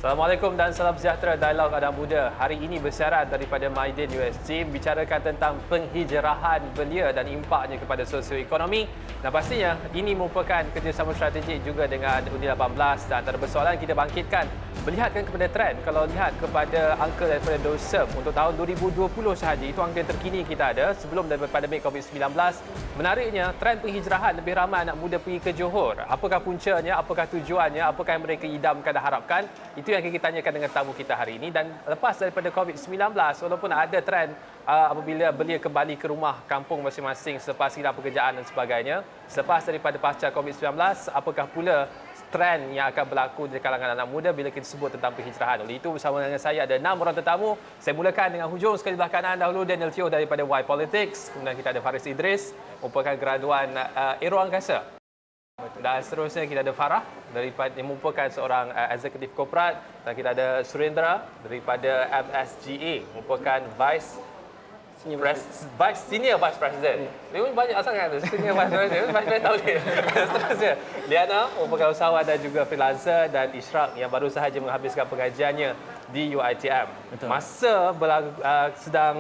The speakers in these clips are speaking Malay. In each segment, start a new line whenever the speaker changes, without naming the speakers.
Assalamualaikum dan salam sejahtera Dialog Anak Muda. Hari ini bersiaran daripada Maidin USG membicarakan tentang penghijrahan belia dan impaknya kepada sosioekonomi. Dan pastinya ini merupakan kerjasama strategik juga dengan Undi 18 dan antara persoalan kita bangkitkan melihatkan kepada trend. Kalau lihat kepada angka daripada DOSEM untuk tahun 2020 sahaja, itu angka yang terkini kita ada sebelum daripada pandemik COVID-19. Menariknya, trend penghijrahan lebih ramai anak muda pergi ke Johor. Apakah puncanya, apakah tujuannya, apakah yang mereka idamkan dan harapkan? Itu yang akan kita tanyakan dengan tamu kita hari ini. Dan lepas daripada COVID-19, walaupun ada trend apabila belia kembali ke rumah kampung masing-masing selepas hilang pekerjaan dan sebagainya, selepas daripada pasca COVID-19, apakah pula trend yang akan berlaku di kalangan anak muda bila kita sebut tentang penghijrahan? Oleh itu, bersama dengan saya ada 6 orang tetamu. Saya mulakan dengan hujung sekali belah kanan dahulu, Daniel Teo daripada Y Politics. Kemudian kita ada Faris Idris, merupakan graduan Aero Angkasa. Dan seterusnya kita ada Farah daripada yang merupakan seorang eksekutif korporat, dan kita ada Surendra daripada MSGA, merupakan Senior Vice President. Dia pun banyak sangat tu, Senior Vice President. Vice President tahu dia. Seterusnya, Liana merupakan usahawan dan juga freelancer, dan Ishraq yang baru sahaja menghabiskan pengajiannya di UiTM. Betul. Masa sedang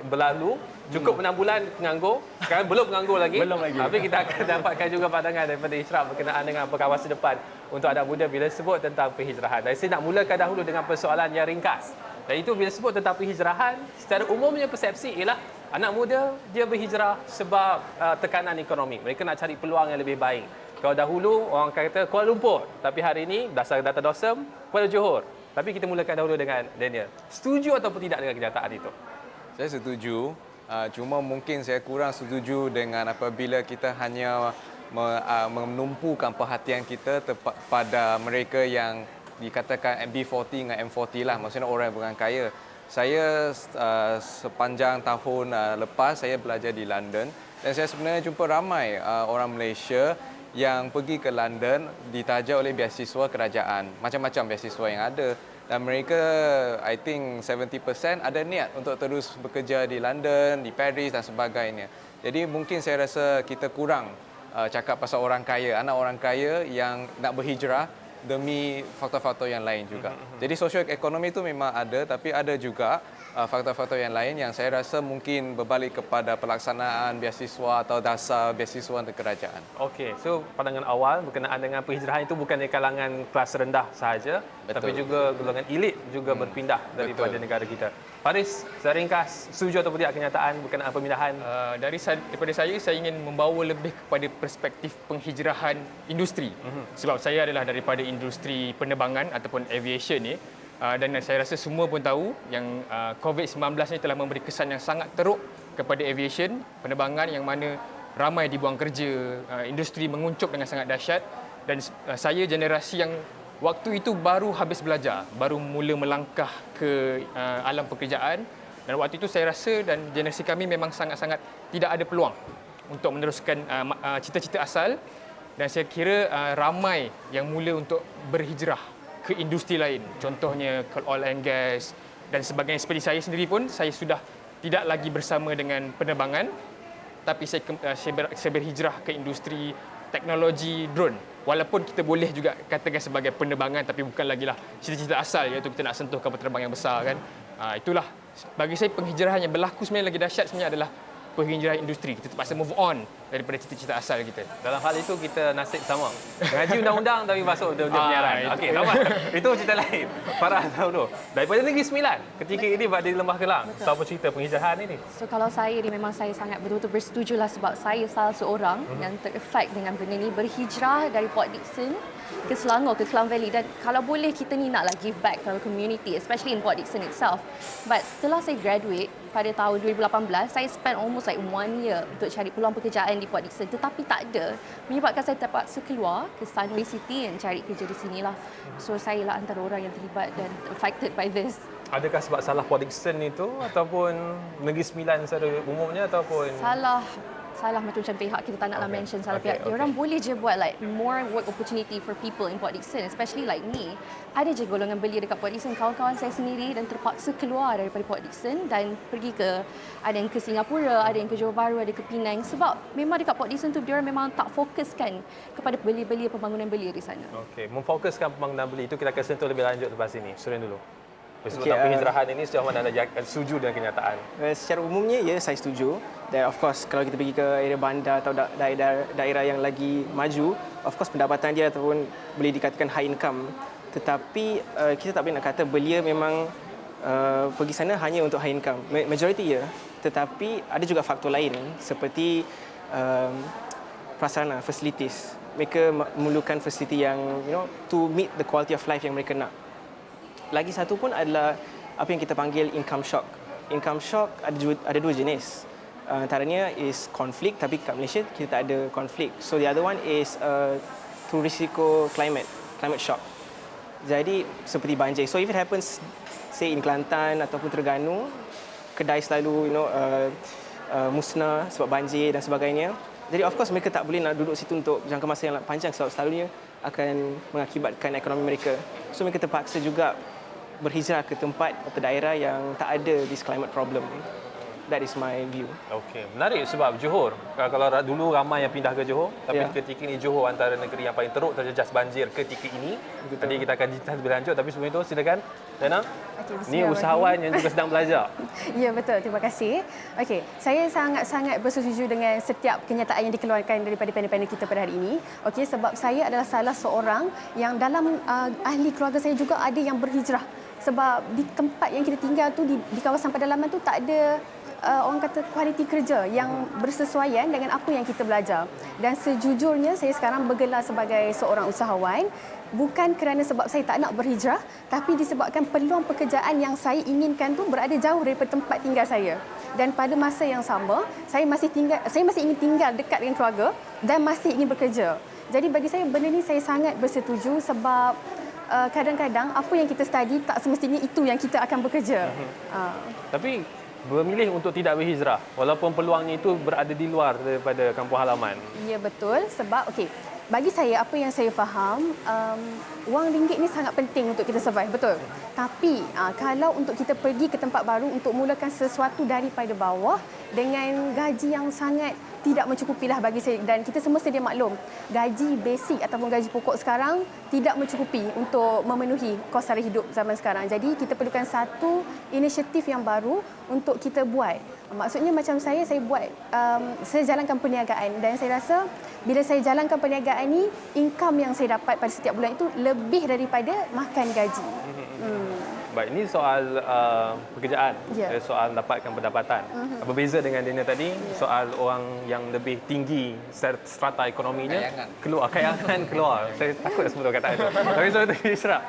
berlalu, cukup 6 bulan penganggur. Sekarang belum penganggur lagi.
Belum lagi.
Tapi kita akan dapatkan juga pandangan daripada Ishraq berkenaan dengan apakah masa depan untuk anak muda bila sebut tentang penghijrahan. Dan saya nak mulakan dahulu dengan persoalan yang ringkas. Dan itu bila sebut tentang penghijrahan, secara umumnya persepsi ialah anak muda dia berhijrah sebab tekanan ekonomi. Mereka nak cari peluang yang lebih baik. Kalau dahulu orang kata Kuala Lumpur, tapi hari ini berdasarkan data DOSEM, Kuala Johor. Tapi kita mulakan dahulu dengan Daniel. Setuju ataupun tidak dengan kenyataan itu?
Saya setuju, cuma mungkin saya kurang setuju dengan apabila kita hanya menumpukan perhatian kita pada mereka yang dikatakan B40 dengan M40 lah, maksudnya orang yang bukan kaya. Saya sepanjang tahun lepas saya belajar di London, dan saya sebenarnya jumpa ramai orang Malaysia yang pergi ke London ditaja oleh beasiswa kerajaan, macam-macam beasiswa yang ada. Dan mereka, I think 70% ada niat untuk terus bekerja di London, di Paris dan sebagainya. Jadi mungkin saya rasa kita kurang cakap pasal orang kaya, anak orang kaya yang nak berhijrah demi faktor-faktor yang lain juga. Jadi sosioekonomi itu memang ada, tapi ada juga faktor-faktor yang lain yang saya rasa mungkin berbalik kepada pelaksanaan beasiswa atau dasar beasiswa untuk kerajaan.
Okey, so pandangan awal berkenaan dengan penghijrahan itu bukan di kalangan kelas rendah sahaja, tapi juga golongan elit juga berpindah daripada negara kita. Faris, secara ringkas, setuju ataupun tidak kenyataan berkenaan pemindahan?
Daripada saya ingin membawa lebih kepada perspektif penghijrahan industri. Sebab saya adalah daripada industri penerbangan ataupun aviation ni. Dan saya rasa semua pun tahu yang COVID-19 ni telah memberi kesan yang sangat teruk kepada aviation, penerbangan, yang mana ramai dibuang kerja, industri menguncup dengan sangat dahsyat. Dan saya generasi yang waktu itu baru habis belajar, baru mula melangkah ke alam pekerjaan. Dan waktu itu saya rasa dan generasi kami memang sangat-sangat tidak ada peluang untuk meneruskan cita-cita asal. Dan saya kira ramai yang mula untuk berhijrah ke industri lain. Contohnya ke oil and gas dan sebagainya. Seperti saya sendiri pun, saya sudah tidak lagi bersama dengan penerbangan, tapi saya berhijrah ke industri teknologi drone. Walaupun kita boleh juga katakan sebagai penerbangan, tapi bukan lagi lah cita-cita asal, iaitu kita nak sentuh kapal terbang yang besar kan. Itulah bagi saya penghijrahan yang berlaku sebenarnya lagi dahsyat sebenarnya adalah penghijrahan industri. Kita terpaksa move on daripada cita-cita asal kita.
Dalam hal itu kita nasib sama. Ngaji undang-undang tapi masuk dunia penyiaran. Okey, tak apa. Itu cerita lain. Farah dahulu. Daripada Negeri Sembilan, ketika ini berada di Lembah Kelang. So, apa cerita penghijrahan ini?
So kalau saya ni memang saya sangat betul-betul bersetujulah sebab saya salah seorang yang ter-effect dengan benda ni, berhijrah dari Port Dickson ke Selangor, ke Klang Valley, dan kalau boleh kita ni naklah give back to our community, especially in Port Dickson itself. But setelah saya graduate pada tahun 2018, saya spend almost like 1 year untuk cari peluang pekerjaan di Port Dickson, tetapi tak ada, menyebabkan saya terpaksa keluar ke Sunway City dan cari kerja di sinilah. So saya lah antara orang yang terlibat dan affected by this.
Adakah sebab salah Port Dickson itu ataupun Negeri Sembilan secara umumnya ataupun
Salah salah macam pihak kita tak naklah mention salah
Okay,
pihak. Diorang boleh je buat like more work opportunity for people in Port Dickson, especially like me. Ada je golongan belia dekat Port Dickson, kawan-kawan saya sendiri, dan terpaksa keluar daripada Port Dickson dan pergi ke, ada yang ke Singapura, ada yang ke Johor Bahru, ada ke Penang, sebab memang dekat Port Dickson tu diorang memang tak fokuskan kepada belia-belia, pembangunan belia di sana.
Okey, memfokuskan pembangunan beli itu kita akan sentuh lebih lanjut lepas ini. Surin dulu.
Okey,
Tentang penghijrahan ini sejauh mana anda setuju dengan kenyataan?
Secara umumnya, ya, saya setuju. Dan of course, kalau kita pergi ke area bandar atau daerah yang lagi maju, of course pendapatan dia ataupun boleh dikatakan high income. Tetapi kita tak boleh nak kata belia memang pergi sana hanya untuk high income. Majority ya. Tetapi ada juga faktor lain seperti prasarana, facilities. Mereka memerlukan facility yang, to meet the quality of life yang mereka nak. Lagi satu pun adalah apa yang kita panggil income shock. Income shock ada dua jenis. Antaranya is konflik, tapi kat Malaysia kita tak ada konflik. So the other one is through risiko climate shock. Jadi seperti banjir. So if it happens say in Kelantan ataupun Terengganu, kedai selalu musnah sebab banjir dan sebagainya. Jadi of course mereka tak boleh nak duduk situ untuk jangka masa yang panjang sebab selalunya akan mengakibatkan ekonomi mereka. So mereka terpaksa juga berhijrah ke tempat atau daerah yang tak ada this climate problem. That is my view.
Okey, menarik sebab Johor, kalau dulu ramai yang pindah ke Johor, tapi
Ya.
ketika ini Johor antara negeri yang paling teruk terjejas banjir ketika ini.
Betul.
Nanti kita akan bincang lebih lanjut, tapi sebelum itu silakan Dana.
Okey,
Ni usahawan yang juga sedang belajar.
Ya, betul. Terima kasih. Okey, saya sangat-sangat bersetuju dengan setiap kenyataan yang dikeluarkan daripada panel-panel kita pada hari ini. Okey, sebab saya adalah salah seorang yang dalam ahli keluarga saya juga ada yang berhijrah. Sebab di tempat yang kita tinggal tu, di kawasan pedalaman tu tak ada orang kata kualiti kerja yang bersesuaian dengan apa yang kita belajar. Dan sejujurnya saya sekarang bergelar sebagai seorang usahawan bukan kerana sebab saya tak nak berhijrah, tapi disebabkan peluang pekerjaan yang saya inginkan tu berada jauh daripada tempat tinggal saya. Dan pada masa yang sama, saya masih ingin tinggal dekat dengan keluarga dan masih ingin bekerja. Jadi bagi saya benda ni saya sangat bersetuju sebab kadang-kadang apa yang kita study tak semestinya itu yang kita akan bekerja.
Tapi memilih untuk tidak berhijrah walaupun peluangnya itu berada di luar daripada kampung halaman.
Ya, betul. Sebab okey, bagi saya apa yang saya faham, wang ringgit ni sangat penting untuk kita survive, betul. Tapi kalau untuk kita pergi ke tempat baru untuk mulakan sesuatu daripada bawah dengan gaji yang sangat tidak mencukupi lah bagi saya, dan kita semua sedia maklum gaji basic ataupun gaji pokok sekarang tidak mencukupi untuk memenuhi kos sara hidup zaman sekarang. Jadi kita perlukan satu inisiatif yang baru untuk kita buat. Maksudnya macam saya buat, saya jalankan perniagaan dan saya rasa bila saya jalankan perniagaan ni, income yang saya dapat pada setiap bulan itu lebih daripada makan gaji.
Baik, ini soal pekerjaan,
Ya.
soal dapatkan pendapatan. Berbeza dengan Dina tadi, soal orang yang lebih tinggi strata ekonominya, kayangan keluar. Saya takut sebut kata itu. Tapi sebab itu Isra,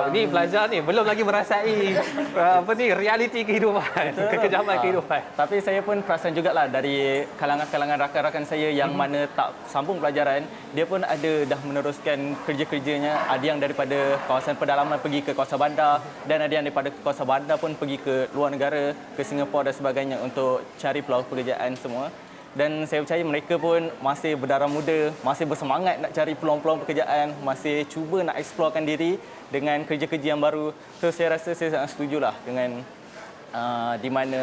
ni pelajar ni belum lagi merasai realiti kehidupan, kekejaman kehidupan.
Tapi saya pun perasan jugalah dari kalangan-kalangan rakan-rakan saya yang mana tak sambung pelajaran, dia pun ada dah meneruskan kerja-kerjanya. Ada yang daripada kawasan pedalaman pergi ke kawasan bandar dan ada yang daripada kawasan bandar pun pergi ke luar negara, ke Singapura dan sebagainya untuk cari peluang pekerjaan semua. Dan saya percaya mereka pun masih berdarah muda, masih bersemangat nak cari peluang-peluang pekerjaan, masih cuba nak eksplorkan diri dengan kerja-kerja yang baru. So saya rasa saya sangat setujulah dengan di mana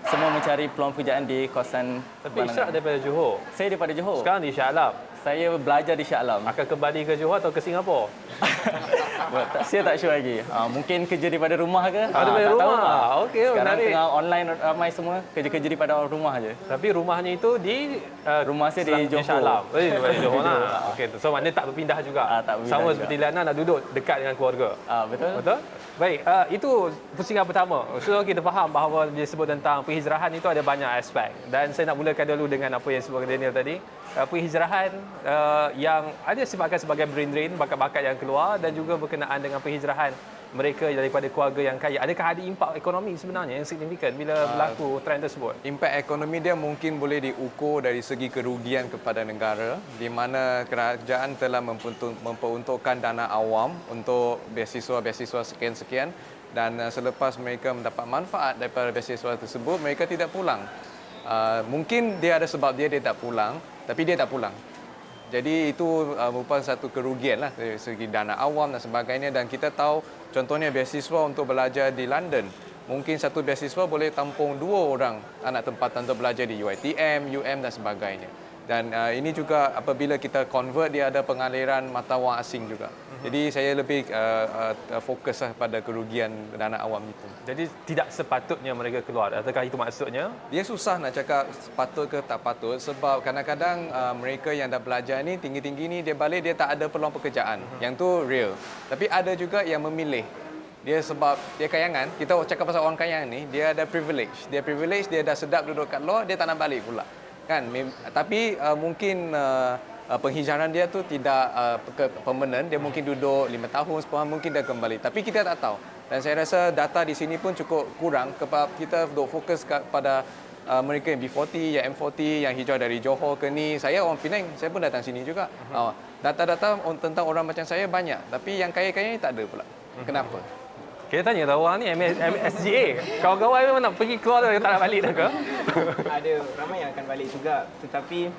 semua mencari peluang pekerjaan di kawasan
Tapi Isra daripada Johor.
Saya daripada Johor.
Sekarang di Shah Alam.
Saya belajar di Shah Alam.
Akan kembali ke Johor atau ke Singapura?
Saya tak sure lagi. Mungkin kerja daripada rumah ke?
Daripada
tak tahu.
rumah. Okey,
Sekarang
menarik.
tengah online ramai semua kerja-kerja daripada rumah je.
Tapi rumahnya itu di
Rumah saya di Johor.
Shah Alam. Di Johor lah. Okey, so maknanya tak berpindah juga.
Tak berpindah
Sama
juga.
seperti Lana nak duduk dekat dengan keluarga.
Betul?
Betul? Baik, itu pusingan pertama. So kita faham bahawa dia sebut tentang penghijrahan itu ada banyak aspek. Dan saya nak mulakan dulu dengan apa yang disebutkan Daniel tadi. Penghijrahan yang ada disebabkan sebagai brain drain, bakat-bakat yang keluar, dan juga berkenaan dengan penghijrahan mereka daripada keluarga yang kaya. Adakah ada impak ekonomi sebenarnya yang signifikan bila berlaku trend tersebut?
Impak ekonomi dia mungkin boleh diukur dari segi kerugian kepada negara, di mana kerajaan telah memperuntukkan dana awam untuk beasiswa-beasiswa sekian-sekian, dan selepas mereka mendapat manfaat daripada beasiswa tersebut, mereka tidak pulang. Mungkin dia ada sebab dia tak pulang, tapi dia tak pulang. Jadi itu merupakan satu kerugian lah dari segi dana awam dan sebagainya. Dan kita tahu contohnya beasiswa untuk belajar di London. Mungkin satu beasiswa boleh tampung 2 orang anak tempatan untuk belajar di UiTM, UM dan sebagainya. Dan ini juga apabila kita convert, dia ada pengaliran mata wang asing juga. Jadi saya lebih fokus lah pada kerugian dana awam itu.
Jadi tidak sepatutnya mereka keluar. Adakah itu maksudnya?
Dia susah nak cakap patut ke tak patut sebab kadang-kadang mereka yang dah belajar ni tinggi-tinggi ni dia balik dia tak ada peluang pekerjaan. Yang tu real. Tapi ada juga yang memilih. Dia sebab dia kayangan, kita cakap pasal orang kayang ni, dia ada privilege. Dia dah sedap duduk kat luar, dia tak nak balik pula. Kan? Tapi mungkin penghijrahan dia tu tidak permanent, dia mungkin duduk 5 tahun, 10 tahun mungkin dia kembali. Tapi kita tak tahu. Dan saya rasa data di sini pun cukup kurang sebab kita duk fokus pada mereka yang B40, yang M40, yang hijrah dari Johor ke ni. Saya orang Penang, saya pun datang sini juga. Data-data tentang orang macam saya banyak, tapi yang kaya-kaya ni tak ada pula. Kenapa?
Kita tanya tahu orang ni MSGA. Kawan-kawan memang nak pergi keluar dah, tak nak balik dah ke?
Ada ramai yang akan balik juga, tetapi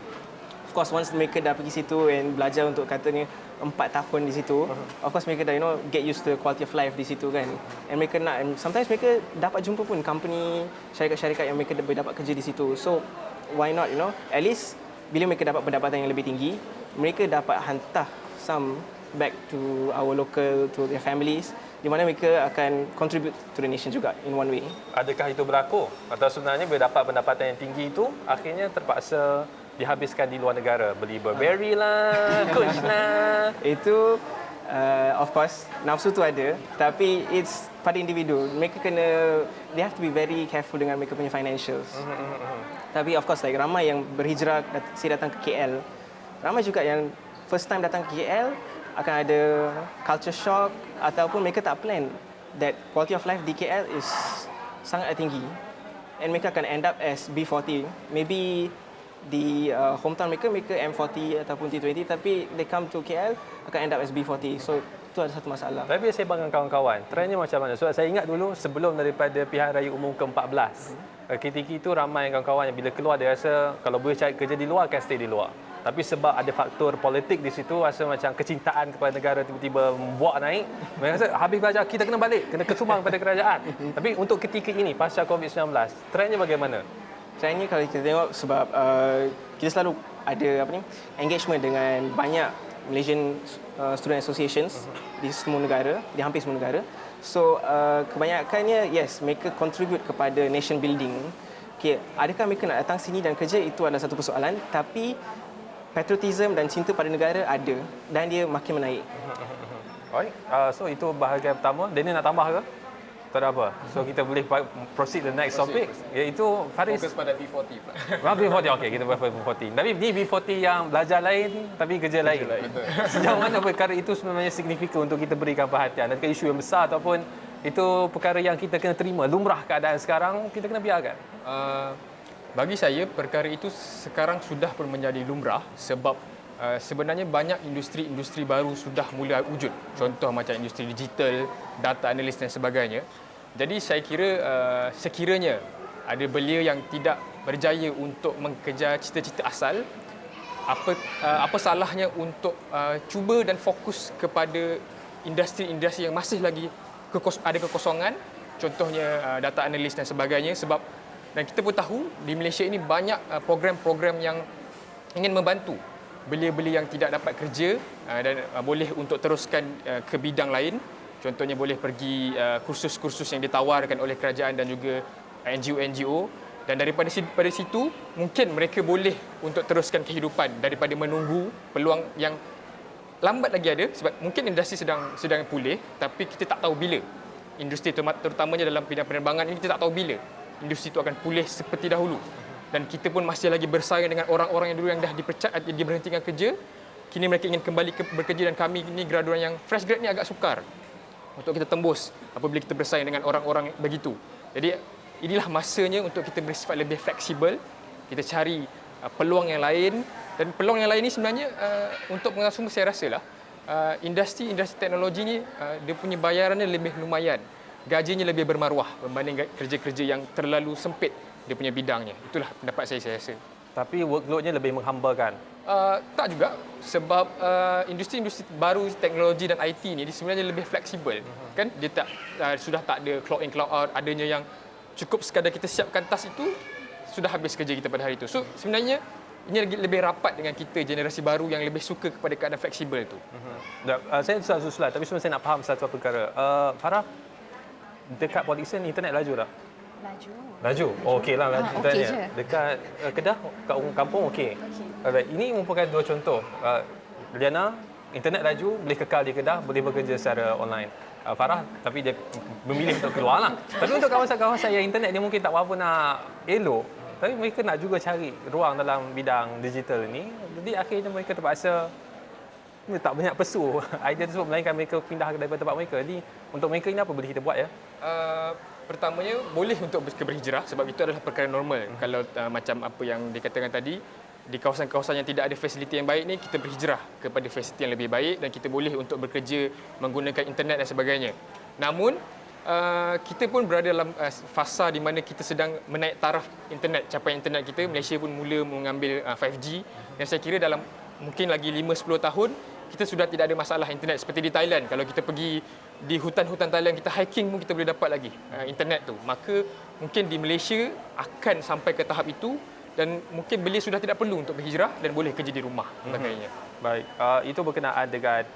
of course once mereka dah pergi situ and belajar untuk katanya 4 tahun di situ, of course mereka dah get used to the quality of life di situ kan. And mereka nak, and sometimes mereka dapat jumpa pun company, syarikat-syarikat yang mereka dapat kerja di situ. So why not, at least bila mereka dapat pendapatan yang lebih tinggi, mereka dapat hantar some back to our local, to their families, di mana mereka akan contribute to the nation juga in one way.
Adakah itu berlaku? Atau sebenarnya bila dapat pendapatan yang tinggi itu, akhirnya terpaksa dihabiskan di luar negara? Beli Burberry lah, Coach lah.
Itu of course nafsu tu ada, tapi it's pada individu. Mereka kena, they have to be very careful dengan mereka punya financials. Tapi of course like ramai yang berhijrah, saya datang ke KL, ramai juga yang first time datang ke KL akan ada culture shock ataupun mereka tak plan that quality of life di KL is sangat tinggi, and mereka akan end up as B40. Maybe di hometown mereka M40 ataupun T20, tapi they come to KL akan end up as B40. So itu ada satu masalah.
Tapi saya dengan kawan-kawan, trendnya macam mana? Sebab saya ingat dulu sebelum daripada pilihan raya umum ke-14, ketika itu ramai kawan-kawan yang bila keluar dia rasa kalau boleh cari kerja di luar akan stay di luar. Tapi sebab ada faktor politik di situ, rasa macam kecintaan kepada negara tiba-tiba membuat naik. Mereka rasa habis belajar kita kena balik, kena kesumbang kepada kerajaan. Tapi untuk ketika ini pasca COVID-19, trendnya bagaimana?
Trendnya kalau kita tengok sebab kita selalu ada engagement dengan banyak Malaysian student associations di semua negara, di hampir semua negara. So kebanyakannya yes, mereka contribute kepada nation building. Okay, adakah mereka nak datang sini dan kerja, itu adalah satu persoalan, tapi patriotism dan cinta pada negara ada dan dia makin menaik.
Alright, so itu bahagian pertama. Daniel nak tambah ke? Tak ada apa. So kita boleh proceed the next topic, iaitu Faris.
Fokus pada B40 pula.
B40, okey, kita buat B40. Tapi ni B40 yang belajar lain tapi kerja lain. Sejauh mana perkara itu sebenarnya signifikan untuk kita berikan perhatian? Adakah isu yang besar ataupun itu perkara yang kita kena terima? Lumrah keadaan sekarang, kita kena biarkan?
Bagi saya, perkara itu sekarang sudah pun menjadi lumrah sebab sebenarnya banyak industri-industri baru sudah mula wujud. Contoh macam industri digital, data analis dan sebagainya. Jadi saya kira sekiranya ada belia yang tidak berjaya untuk mengejar cita-cita asal, apa salahnya untuk cuba dan fokus kepada industri-industri yang masih lagi ada kekosongan, contohnya data analis dan sebagainya. Sebab dan kita pun tahu di Malaysia ini banyak program-program yang ingin membantu belia-belia yang tidak dapat kerja dan boleh untuk teruskan ke bidang lain. Contohnya boleh pergi kursus-kursus yang ditawarkan oleh kerajaan dan juga NGO-NGO. Dan daripada situ mungkin mereka boleh untuk teruskan kehidupan daripada menunggu peluang yang lambat lagi ada. Sebab mungkin industri sedang pulih, tapi kita tak tahu bila. Industri terutamanya dalam bidang penerbangan ini kita tak tahu bila industri itu akan pulih seperti dahulu. Dan kita pun masih lagi bersaing dengan orang-orang yang dulu yang dah diberhentikan kerja. Kini mereka ingin kembali bekerja, dan kami ni graduan yang fresh grad ni agak sukar untuk kita tembus apabila kita bersaing dengan orang-orang begitu. Jadi inilah masanya untuk kita bersifat lebih fleksibel. Kita cari peluang yang lain, dan peluang yang lain ni sebenarnya untuk mengasumsi saya rasalah industri teknologi ni dia punya bayarannya lebih lumayan. gajinya lebih bermaruah berbanding kerja-kerja yang terlalu sempit dia punya bidangnya. Itulah pendapat saya rasa.
Tapi workload-nya lebih menghambakan.
Tak juga, sebab industri-industri baru teknologi dan IT ni dia sebenarnya lebih fleksibel. Kan dia sudah tak ada clock in clock out, adanya yang cukup sekadar kita siapkan task itu sudah habis kerja kita pada hari itu. So sebenarnya ini lebih rapat dengan kita generasi baru yang lebih suka kepada keadaan fleksibel itu.
Saya susulan, tapi sebenarnya saya nak faham satu perkara. Farah, dekat Port Dickson internet laju tak? Laju? Oh, okey lah laju internetnya.
okey je.
Dekat Kedah, kat kampung okey. Alright, ini merupakan dua contoh. Liana, internet laju, boleh kekal di Kedah, boleh bekerja secara online. Farah, tapi dia memilih untuk keluar lah. Tapi untuk kawasan-kawasan yang internet dia mungkin tak berapa nak elok, tapi mereka nak juga cari ruang dalam bidang digital ni. Jadi akhirnya mereka terpaksa tak banyak pesuh idea tersebut, melainkan mereka pindah daripada tempat mereka. Jadi untuk mereka ini apa boleh kita buat ya?
Pertamanya boleh untuk berhijrah sebab itu adalah perkara normal. Kalau macam apa yang dikatakan tadi, di kawasan-kawasan yang tidak ada fasiliti yang baik ni, kita berhijrah kepada fasiliti yang lebih baik dan kita boleh untuk bekerja menggunakan internet dan sebagainya. Namun kita pun berada dalam fasa di mana kita sedang menaik taraf internet, capaian internet kita. Malaysia pun mula mengambil 5G dan saya kira dalam mungkin lagi 5-10 tahun kita sudah tidak ada masalah internet seperti di Thailand. Kalau kita pergi di hutan-hutan Thailand, kita hiking pun kita boleh dapat lagi internet tu. Maka mungkin di Malaysia akan sampai ke tahap itu dan mungkin beliau sudah tidak perlu untuk berhijrah dan boleh kerja di rumah sebagainya.
Baik, itu berkenaan dengan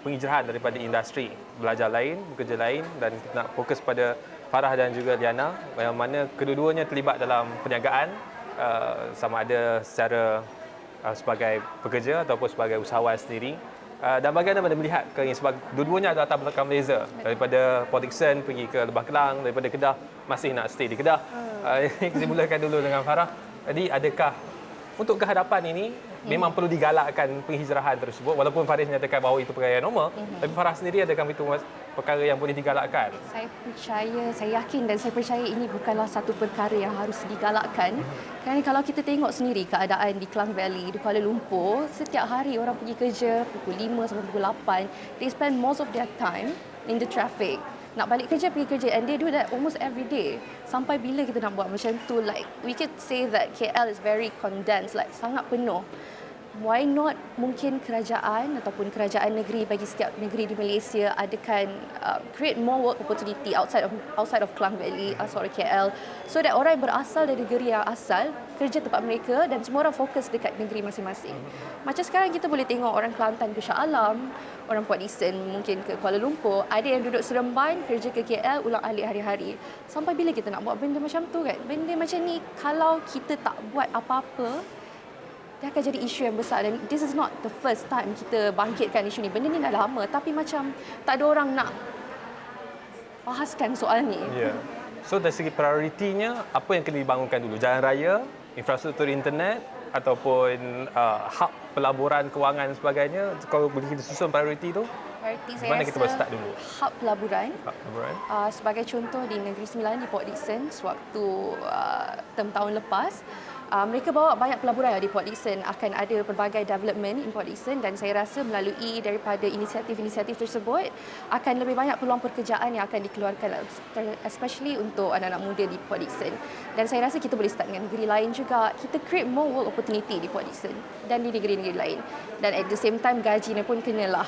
penghijrahan daripada industri, belajar lain, bekerja lain, dan kita nak fokus pada Farah dan juga Liana yang mana kedua-duanya terlibat dalam perniagaan, sama ada secara sebagai pekerja ataupun sebagai usahawan sendiri. Dan bagaimana anda melihat sebab dua-duanya ada latar belakang Malaysia, daripada Port Dickson pergi ke Lebah Kelang, daripada Kedah masih nak stay di Kedah. Kita mulakan dulu dengan Farah. Jadi adakah untuk kehadapan ini memang perlu digalakkan penghijrahan tersebut, walaupun Faris menyatakan bahawa itu perkara yang normal, tapi Farah sendiri adakah itu perkara yang boleh digalakkan?
Saya percaya, saya yakin dan saya percaya ini bukanlah satu perkara yang harus digalakkan. Kerana kalau kita tengok sendiri keadaan di Klang Valley, di Kuala Lumpur, setiap hari orang pergi kerja pukul 5 sampai pukul 8. They spend most of their time in the traffic. Nak balik kerja, pergi kerja, and they do that almost every day. Sampai bila kita nak buat macam tu? Like, we could say that KL is very condensed, like sangat penuh. Why not mungkin kerajaan ataupun kerajaan negeri bagi setiap negeri di Malaysia adakan create more work opportunity outside of Klang Valley, outside of KL, so that orang yang berasal dari negeri yang asal kerja tempat mereka dan semua orang fokus dekat negeri masing-masing. Macam sekarang kita boleh tengok orang Kelantan ke Shah Alam, orang Port Dickson mungkin ke Kuala Lumpur, ada yang duduk Seremban kerja ke KL ulang-alik hari-hari. Sampai bila kita nak buat benda macam tu kan? Benda macam ni kalau kita tak buat apa-apa, dia akan jadi isu yang besar dan this is not the first time kita bangkitkan isu ni. Benda ni dah lama tapi macam tak ada orang nak bahaskan soal ni.
Yeah. So dari segi prioritinya, apa yang kena dibangunkan dulu? Jalan raya, infrastruktur internet ataupun hub pelaburan kewangan dan sebagainya? Kalau boleh kita susun prioriti tu,
Prioriti saya
mana kita boleh start dulu?
Hub pelaburan.
Hub pelaburan.
Sebagai contoh di Negeri Sembilan di Port Dickson sewaktu term tahun lepas, mereka bawa banyak pelaburan di Port Dickson, akan ada pelbagai development in Port Dickson dan saya rasa melalui daripada inisiatif-inisiatif tersebut akan lebih banyak peluang pekerjaan yang akan dikeluarkan, especially untuk anak-anak muda di Port Dickson. Dan saya rasa kita boleh start dengan negeri lain juga. Kita create more work opportunity di Port Dickson dan di negeri-negeri lain. Dan at the same time gajinya pun kenalah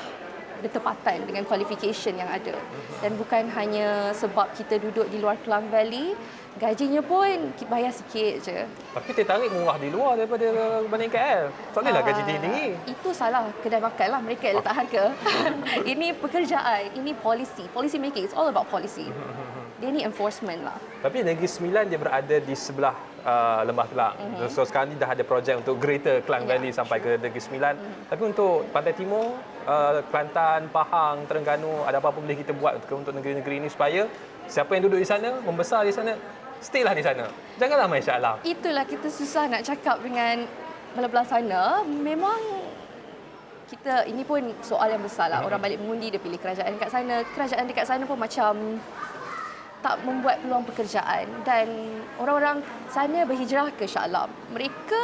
bertepatan dengan qualification yang ada. Dan bukan hanya sebab kita duduk di luar Klang Valley, gajinya pun bayar sikit je.
Tapi tertarik murah di luar daripada berbanding KL. Tak bolehlah gaji tinggi-tinggi.
Itu salah kedai makan lah, mereka yang letak harga. Ini pekerjaan, ini policy making. It's all about policy. Dia ni enforcement lah.
Tapi Negeri Sembilan dia berada di sebelah Lembah Kelang. So sekarang ni dah ada projek untuk Greater Klang Valley sampai ke Negeri Sembilan. Tapi untuk Pantai Timur, Kelantan, Pahang, Terengganu, ada apa-apa boleh kita buat untuk negeri-negeri ini supaya siapa yang duduk di sana, membesar di sana, stay lah di sana. Janganlah main Shah Alam.
Itulah kita susah nak cakap dengan belah-belah sana. Memang kita, ini pun soal yang besar lah. Orang balik mengundi, dia pilih kerajaan dekat sana. Kerajaan dekat sana pun macam tak membuat peluang pekerjaan. Dan orang-orang sana berhijrah ke Shah Alam. Mereka,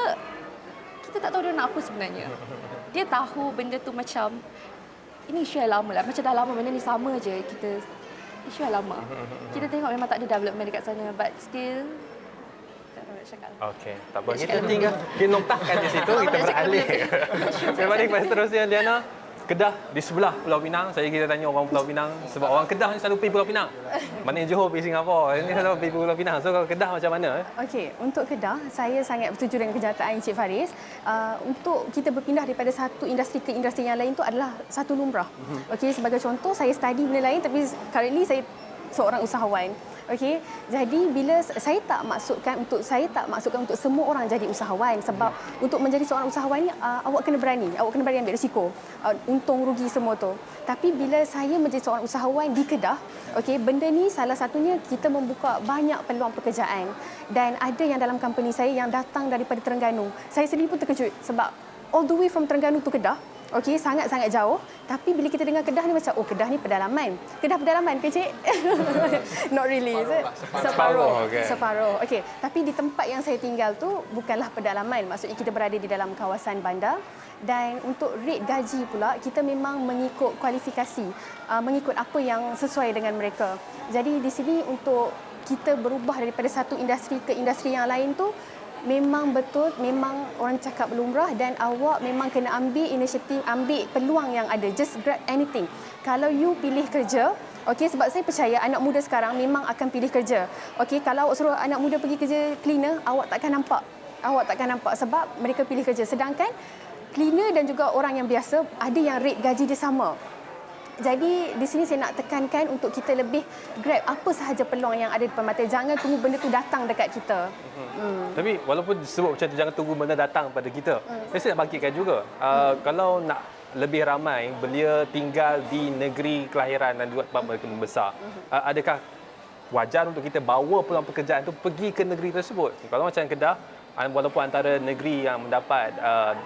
kita tak tahu dia nak apa sebenarnya. Dia tahu benda tu macam, ini isu yang lama lah. Macam dah lama benda ni sama je. Kita isu yang lama. Kita tengok memang tak ada development dekat sana, but still tak tahu nak cakap.
Okey, tak apa. Kita tinggal noktahkan di situ, kita beralih. Berbalik kepada seterusnya, Liana. Kedah di sebelah Pulau Pinang. Kita tanya orang Pulau Pinang sebab orang Kedah ni selalu pergi Pulau Pinang. Mana Johor pergi Singapura, ini selalu pergi Pulau Pinang. So kalau Kedah macam mana?
Okey, untuk Kedah, saya sangat bersetuju dengan kenyataan Encik Faris. Untuk kita berpindah daripada satu industri ke industri yang lain tu adalah satu lumrah. Okey, sebagai contoh, saya study benda lain tapi currently saya seorang usahawan. Okey, jadi bila saya tak maksudkan untuk semua orang jadi usahawan, sebab untuk menjadi seorang usahawan ni awak kena berani ambil risiko, untung rugi semua tu. Tapi bila saya menjadi seorang usahawan di Kedah, okey, benda ni salah satunya kita membuka banyak peluang pekerjaan, dan ada yang dalam company saya yang datang daripada Terengganu. Saya sendiri pun terkejut sebab all the way from Terengganu to Kedah. Okey, sangat-sangat jauh. Tapi bila kita dengar Kedah ni macam, oh Kedah ni pedalaman. Kedah pedalaman ke, Cik? Not really, is it?
Separuh, okay.
Separuh. Okey, tapi di tempat yang saya tinggal tu bukanlah pedalaman. Maksudnya kita berada di dalam kawasan bandar. Dan untuk rate gaji pula, kita memang mengikut kualifikasi, mengikut apa yang sesuai dengan mereka. Jadi di sini untuk kita berubah daripada satu industri ke industri yang lain tu, memang betul, memang orang cakap lumrah, dan awak memang kena ambil inisiatif, ambil peluang yang ada. Just grab anything. Kalau you pilih kerja, okey, sebab saya percaya anak muda sekarang memang akan pilih kerja. Okey, kalau awak suruh anak muda pergi kerja cleaner, awak takkan nampak. Sebab mereka pilih kerja. Sedangkan cleaner dan juga orang yang biasa ada yang rate gaji dia sama. Jadi di sini saya nak tekankan untuk kita lebih grab apa sahaja peluang yang ada di depan mata. Jangan tunggu benda tu datang dekat kita.
Tapi walaupun disebut macam tu, jangan tunggu benda datang pada kita. Saya nak bangkitkan juga. Kalau nak lebih ramai belia tinggal di negeri kelahiran dan juga tempat mereka membesar, adakah wajar untuk kita bawa peluang pekerjaan tu pergi ke negeri tersebut? Kalau macam Kedah, walaupun antara negeri yang mendapat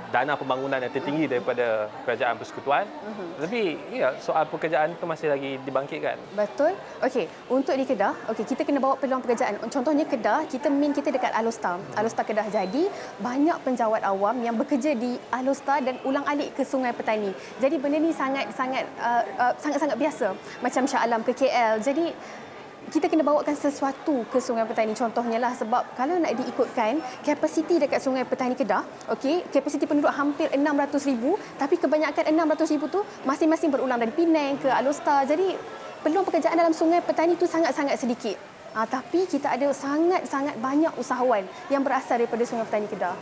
dana pembangunan yang tertinggi daripada kerajaan persekutuan, tapi ya, soal pekerjaan itu masih lagi dibangkitkan.
Betul. Okey, untuk di Kedah, okey, kita kena bawa peluang pekerjaan. Contohnya Kedah, kita dekat Alostar Kedah. Jadi banyak penjawat awam yang bekerja di Alostar dan ulang-alik ke Sungai Petani. Jadi benda ni sangat-sangat biasa. Macam Shah Alam ke KL. Jadi kita kena bawakan sesuatu ke Sungai Petani, contohnya lah, sebab kalau nak diikutkan kapasiti dekat Sungai Petani Kedah, okey, kapasiti penduduk hampir 600,000, tapi kebanyakan 600,000 tu masing-masing berulang dari Penang ke Alostar. Jadi peluang pekerjaan dalam Sungai Petani tu sangat-sangat sedikit. Tapi kita ada sangat-sangat banyak usahawan yang berasal daripada Sungai Petani Kedah.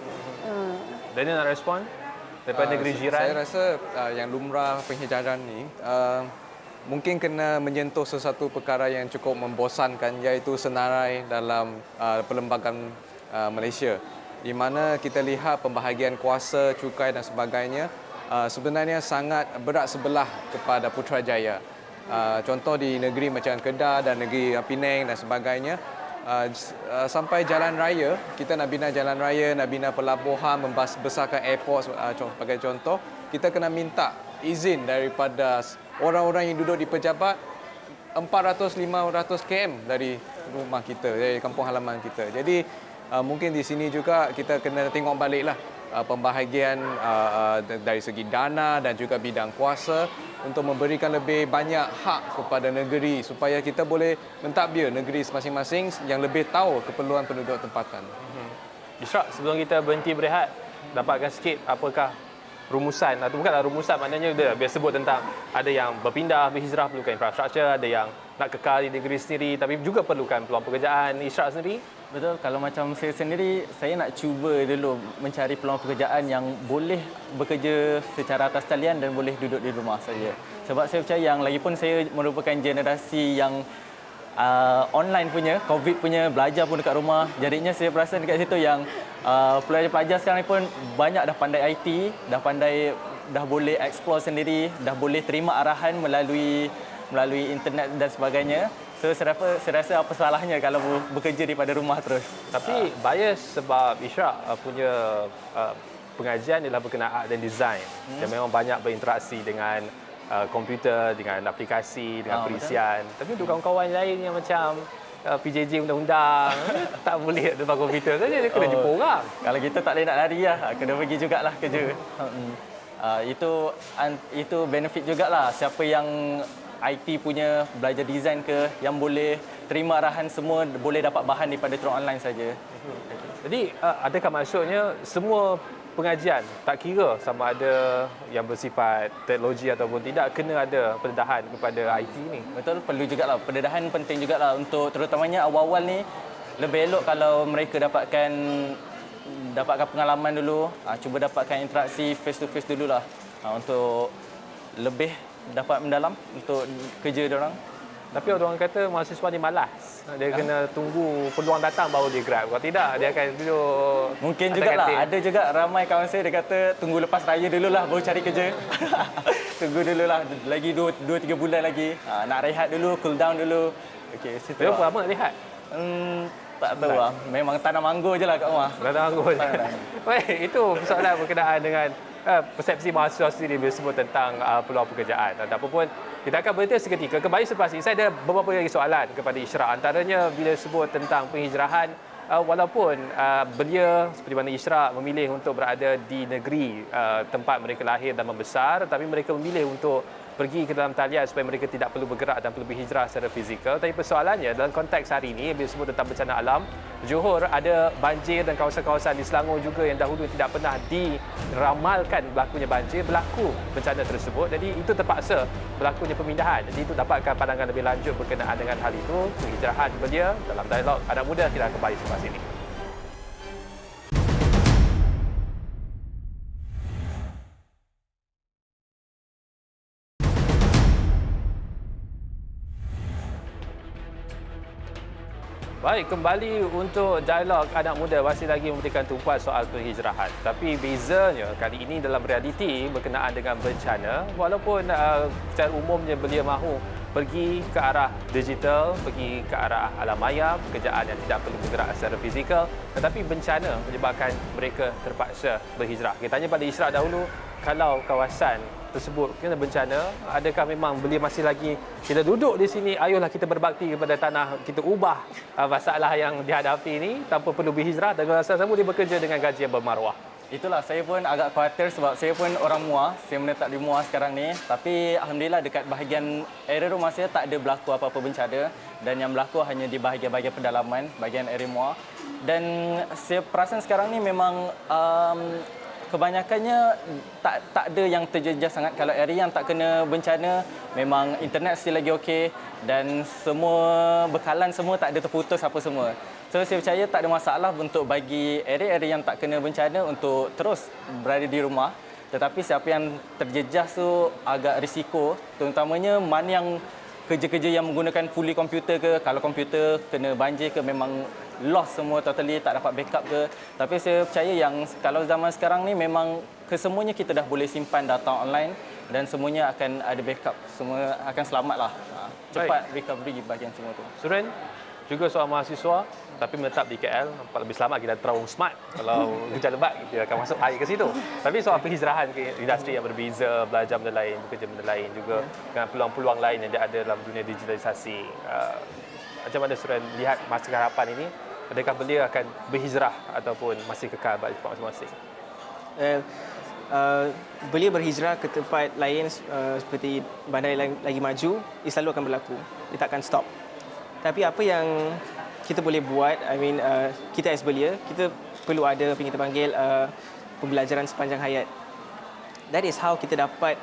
Daniel nak respon daripada negeri jiran?
Saya rasa yang lumrah penghijraan ni mungkin kena menyentuh sesuatu perkara yang cukup membosankan, iaitu senarai dalam perlembagaan Malaysia, di mana kita lihat pembahagian kuasa, cukai dan sebagainya sebenarnya sangat berat sebelah kepada Putrajaya. Contoh di negeri macam Kedah dan negeri Penang dan sebagainya, sampai jalan raya, kita nak bina jalan raya, nak bina pelabuhan, membesarkan airport sebagai contoh, kita kena minta izin daripada orang-orang yang duduk di pejabat 400-500 km dari rumah kita, dari kampung halaman kita. Jadi mungkin di sini juga kita kena tengok baliklah pembahagian dari segi dana dan juga bidang kuasa untuk memberikan lebih banyak hak kepada negeri supaya kita boleh mentadbir negeri masing-masing yang lebih tahu keperluan penduduk tempatan.
Ishraq, sebelum kita berhenti berehat, dapatkan sikit apakah rumusan, atau bukanlah rumusan, maknanya dia sebut tentang ada yang berpindah, berhijrah perlukan infrastruktur, ada yang nak kekal di negeri sendiri tapi juga perlukan peluang pekerjaan. Ishraq sendiri?
Betul, kalau macam saya sendiri, saya nak cuba dulu mencari peluang pekerjaan yang boleh bekerja secara atas talian dan boleh duduk di rumah saja. Sebab saya percaya yang lagipun saya merupakan generasi yang online punya, COVID punya, belajar pun dekat rumah. Jadinya saya perasan dekat situ yang pelajar-pelajar sekarang ni pun banyak dah pandai IT, dah boleh explore sendiri, dah boleh terima arahan melalui internet dan sebagainya. So saya rasa apa salahnya kalau bekerja daripada rumah terus.
Tapi bias sebab Ishraq punya pengajian ialah berkenaan art dan design. Dia memang banyak berinteraksi dengan komputer, dengan aplikasi, dengan perisian. Betul. Tapi untuk kawan-kawan lain yang macam PJJ undang-undang, tak boleh depan komputer saja, dia kena jumpa orang.
Kalau kita tak boleh nak lari lah, kena pergi jugalah kerja. Itu benefit jugalah. Siapa yang IT punya, belajar design ke, yang boleh terima arahan semua boleh dapat bahan daripada through online saja.
Jadi adakah maksudnya semua pengajian tak kira sama ada yang bersifat teknologi ataupun tidak kena ada pendedahan kepada IT ni?
Betul, perlu jugalah. Pendedahan penting jugalah untuk terutamanya awal-awal ni. Lebih elok kalau mereka dapatkan pengalaman dulu, cuba dapatkan interaksi face to face dululah untuk lebih dapat mendalam untuk kerja dia orang.
Tapi orang kata mahasiswa ni malas. Dia kena tunggu peluang datang baru dia grab. Kalau tidak, dia akan duduk
Mungkin
atas
jugalah.
katil.
Ada juga ramai kawan saya dia kata tunggu lepas raya dululah baru cari kerja. Tunggu dululah lagi 2-3 bulan lagi. Nak rehat dulu, cool down dulu. Okey, situ.
Berapa lama rehat?
Tak tahu lah. Memang tanam anggur je lah kat rumah.
Datang anggur. Baik, itu soalan berkenaan dengan persepsi mahasiswa sendiri bila sebut tentang peluang pekerjaan. Tak apa pun, kita akan berhenti seketika. Kembali selepas ini, saya ada beberapa lagi soalan kepada Ishraq. Antaranya bila sebut tentang penghijrahan, walaupun belia seperti mana Ishraq memilih untuk berada di negeri tempat mereka lahir dan membesar, tapi mereka memilih untuk pergi ke dalam talian supaya mereka tidak perlu bergerak dan perlu berhijrah secara fizikal. Tapi persoalannya dalam konteks hari ini bila sebut tentang bencana alam, Johor ada banjir dan kawasan-kawasan di Selangor juga yang dahulu tidak pernah diramalkan berlakunya banjir, berlaku bencana tersebut. Jadi itu terpaksa berlakunya pemindahan. Jadi itu dapatkan pandangan lebih lanjut berkenaan dengan hal itu, penghijrahan belia dalam dialog anak muda. Kita akan kembali selepas ini. Baik, kembali untuk dialog anak muda. Masih lagi memberikan tumpuan soal penghijrahan. Tapi bezanya kali ini dalam realiti berkenaan dengan bencana. Walaupun secara umumnya belia mahu pergi ke arah digital, pergi ke arah alam maya, pekerjaan yang tidak perlu bergerak secara fizikal. Tetapi bencana menyebabkan mereka terpaksa berhijrah. Kita tanya pada Ishraq dahulu, kalau kawasan tersebut kena bencana, adakah memang belia masih lagi kita duduk di sini, ayolah kita berbakti kepada tanah, kita ubah masalah yang dihadapi ini tanpa perlu berhijrah, dan rasa sama dia bekerja dengan gaji yang bermaruah?
Itulah, saya pun agak khawatir sebab saya pun orang Muar. Saya menetap di Muar sekarang ni. Tapi Alhamdulillah dekat bahagian area rumah saya tak ada berlaku apa-apa bencana. Dan yang berlaku hanya di bahagian-bahagian pedalaman, bahagian area Muar. Dan saya perasan sekarang ni memang kebanyakannya tak ada yang terjejas sangat. Kalau area yang tak kena bencana, memang internet still lagi okey. Dan semua bekalan semua tak ada terputus apa semua. So saya percaya tak ada masalah untuk bagi area-area yang tak kena bencana untuk terus berada di rumah. Tetapi siapa yang terjejas tu agak risiko. Terutamanya mana yang kerja-kerja yang menggunakan fully komputer ke, kalau komputer kena banjir ke, memang lost semua totally, tak dapat backup ke. Tapi saya percaya yang kalau zaman sekarang ni memang kesemuanya kita dah boleh simpan data online dan semuanya akan ada backup. Semua akan selamatlah. Cepat recovery bahagian semua tu.
Suren, juga seorang mahasiswa tapi menetap di KL, nampak lebih selamat kita terowong smart. Kalau hujan lebat kita akan masuk air ke situ. Tapi soal penghijrahan ke industri yang berbeza, belajar benda lain, bekerja benda lain juga dengan peluang-peluang lain yang ada dalam dunia digitalisasi. Macam mana Suren lihat masa harapan ini? Adakah belia akan berhijrah ataupun masih kekal balik tempat masing-masing?
Belia berhijrah ke tempat lain seperti bandar yang lagi maju, ia selalu akan berlaku. Dia tak akan stop. Tapi apa yang kita boleh buat, kita as belia, kita perlu ada apa yang kita panggil pembelajaran sepanjang hayat. That is how kita dapat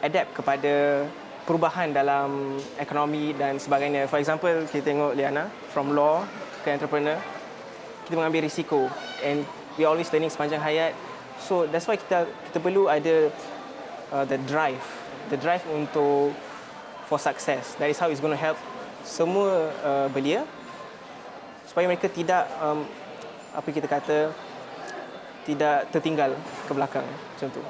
adapt kepada perubahan dalam ekonomi dan sebagainya. For example, kita tengok Liana, from law ke entrepreneur, kita mengambil risiko and we always learning sepanjang hayat. So that's why kita perlu ada the drive untuk for success. That is how it's going to help semua belia supaya mereka tidak kita kata tidak tertinggal ke belakang macam tu.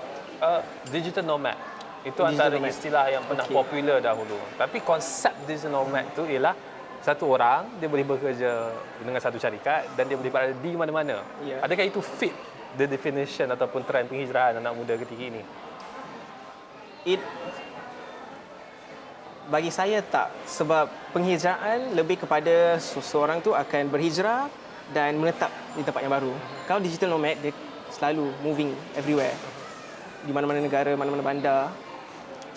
Digital nomad itu
Digital
antara
nomad.
istilah yang pernah popular dahulu. Tapi konsep digital nomad tu ialah satu orang dia boleh bekerja dengan satu syarikat dan dia boleh berada di mana-mana.
Ya.
Adakah itu fit the definition ataupun trend penghijrahan anak muda ketika ini?
Bagi saya tak, sebab penghijrahan lebih kepada seseorang tu akan berhijrah dan menetap di tempat yang baru. Kalau digital nomad, dia selalu moving everywhere. Di mana-mana negara, mana-mana bandar.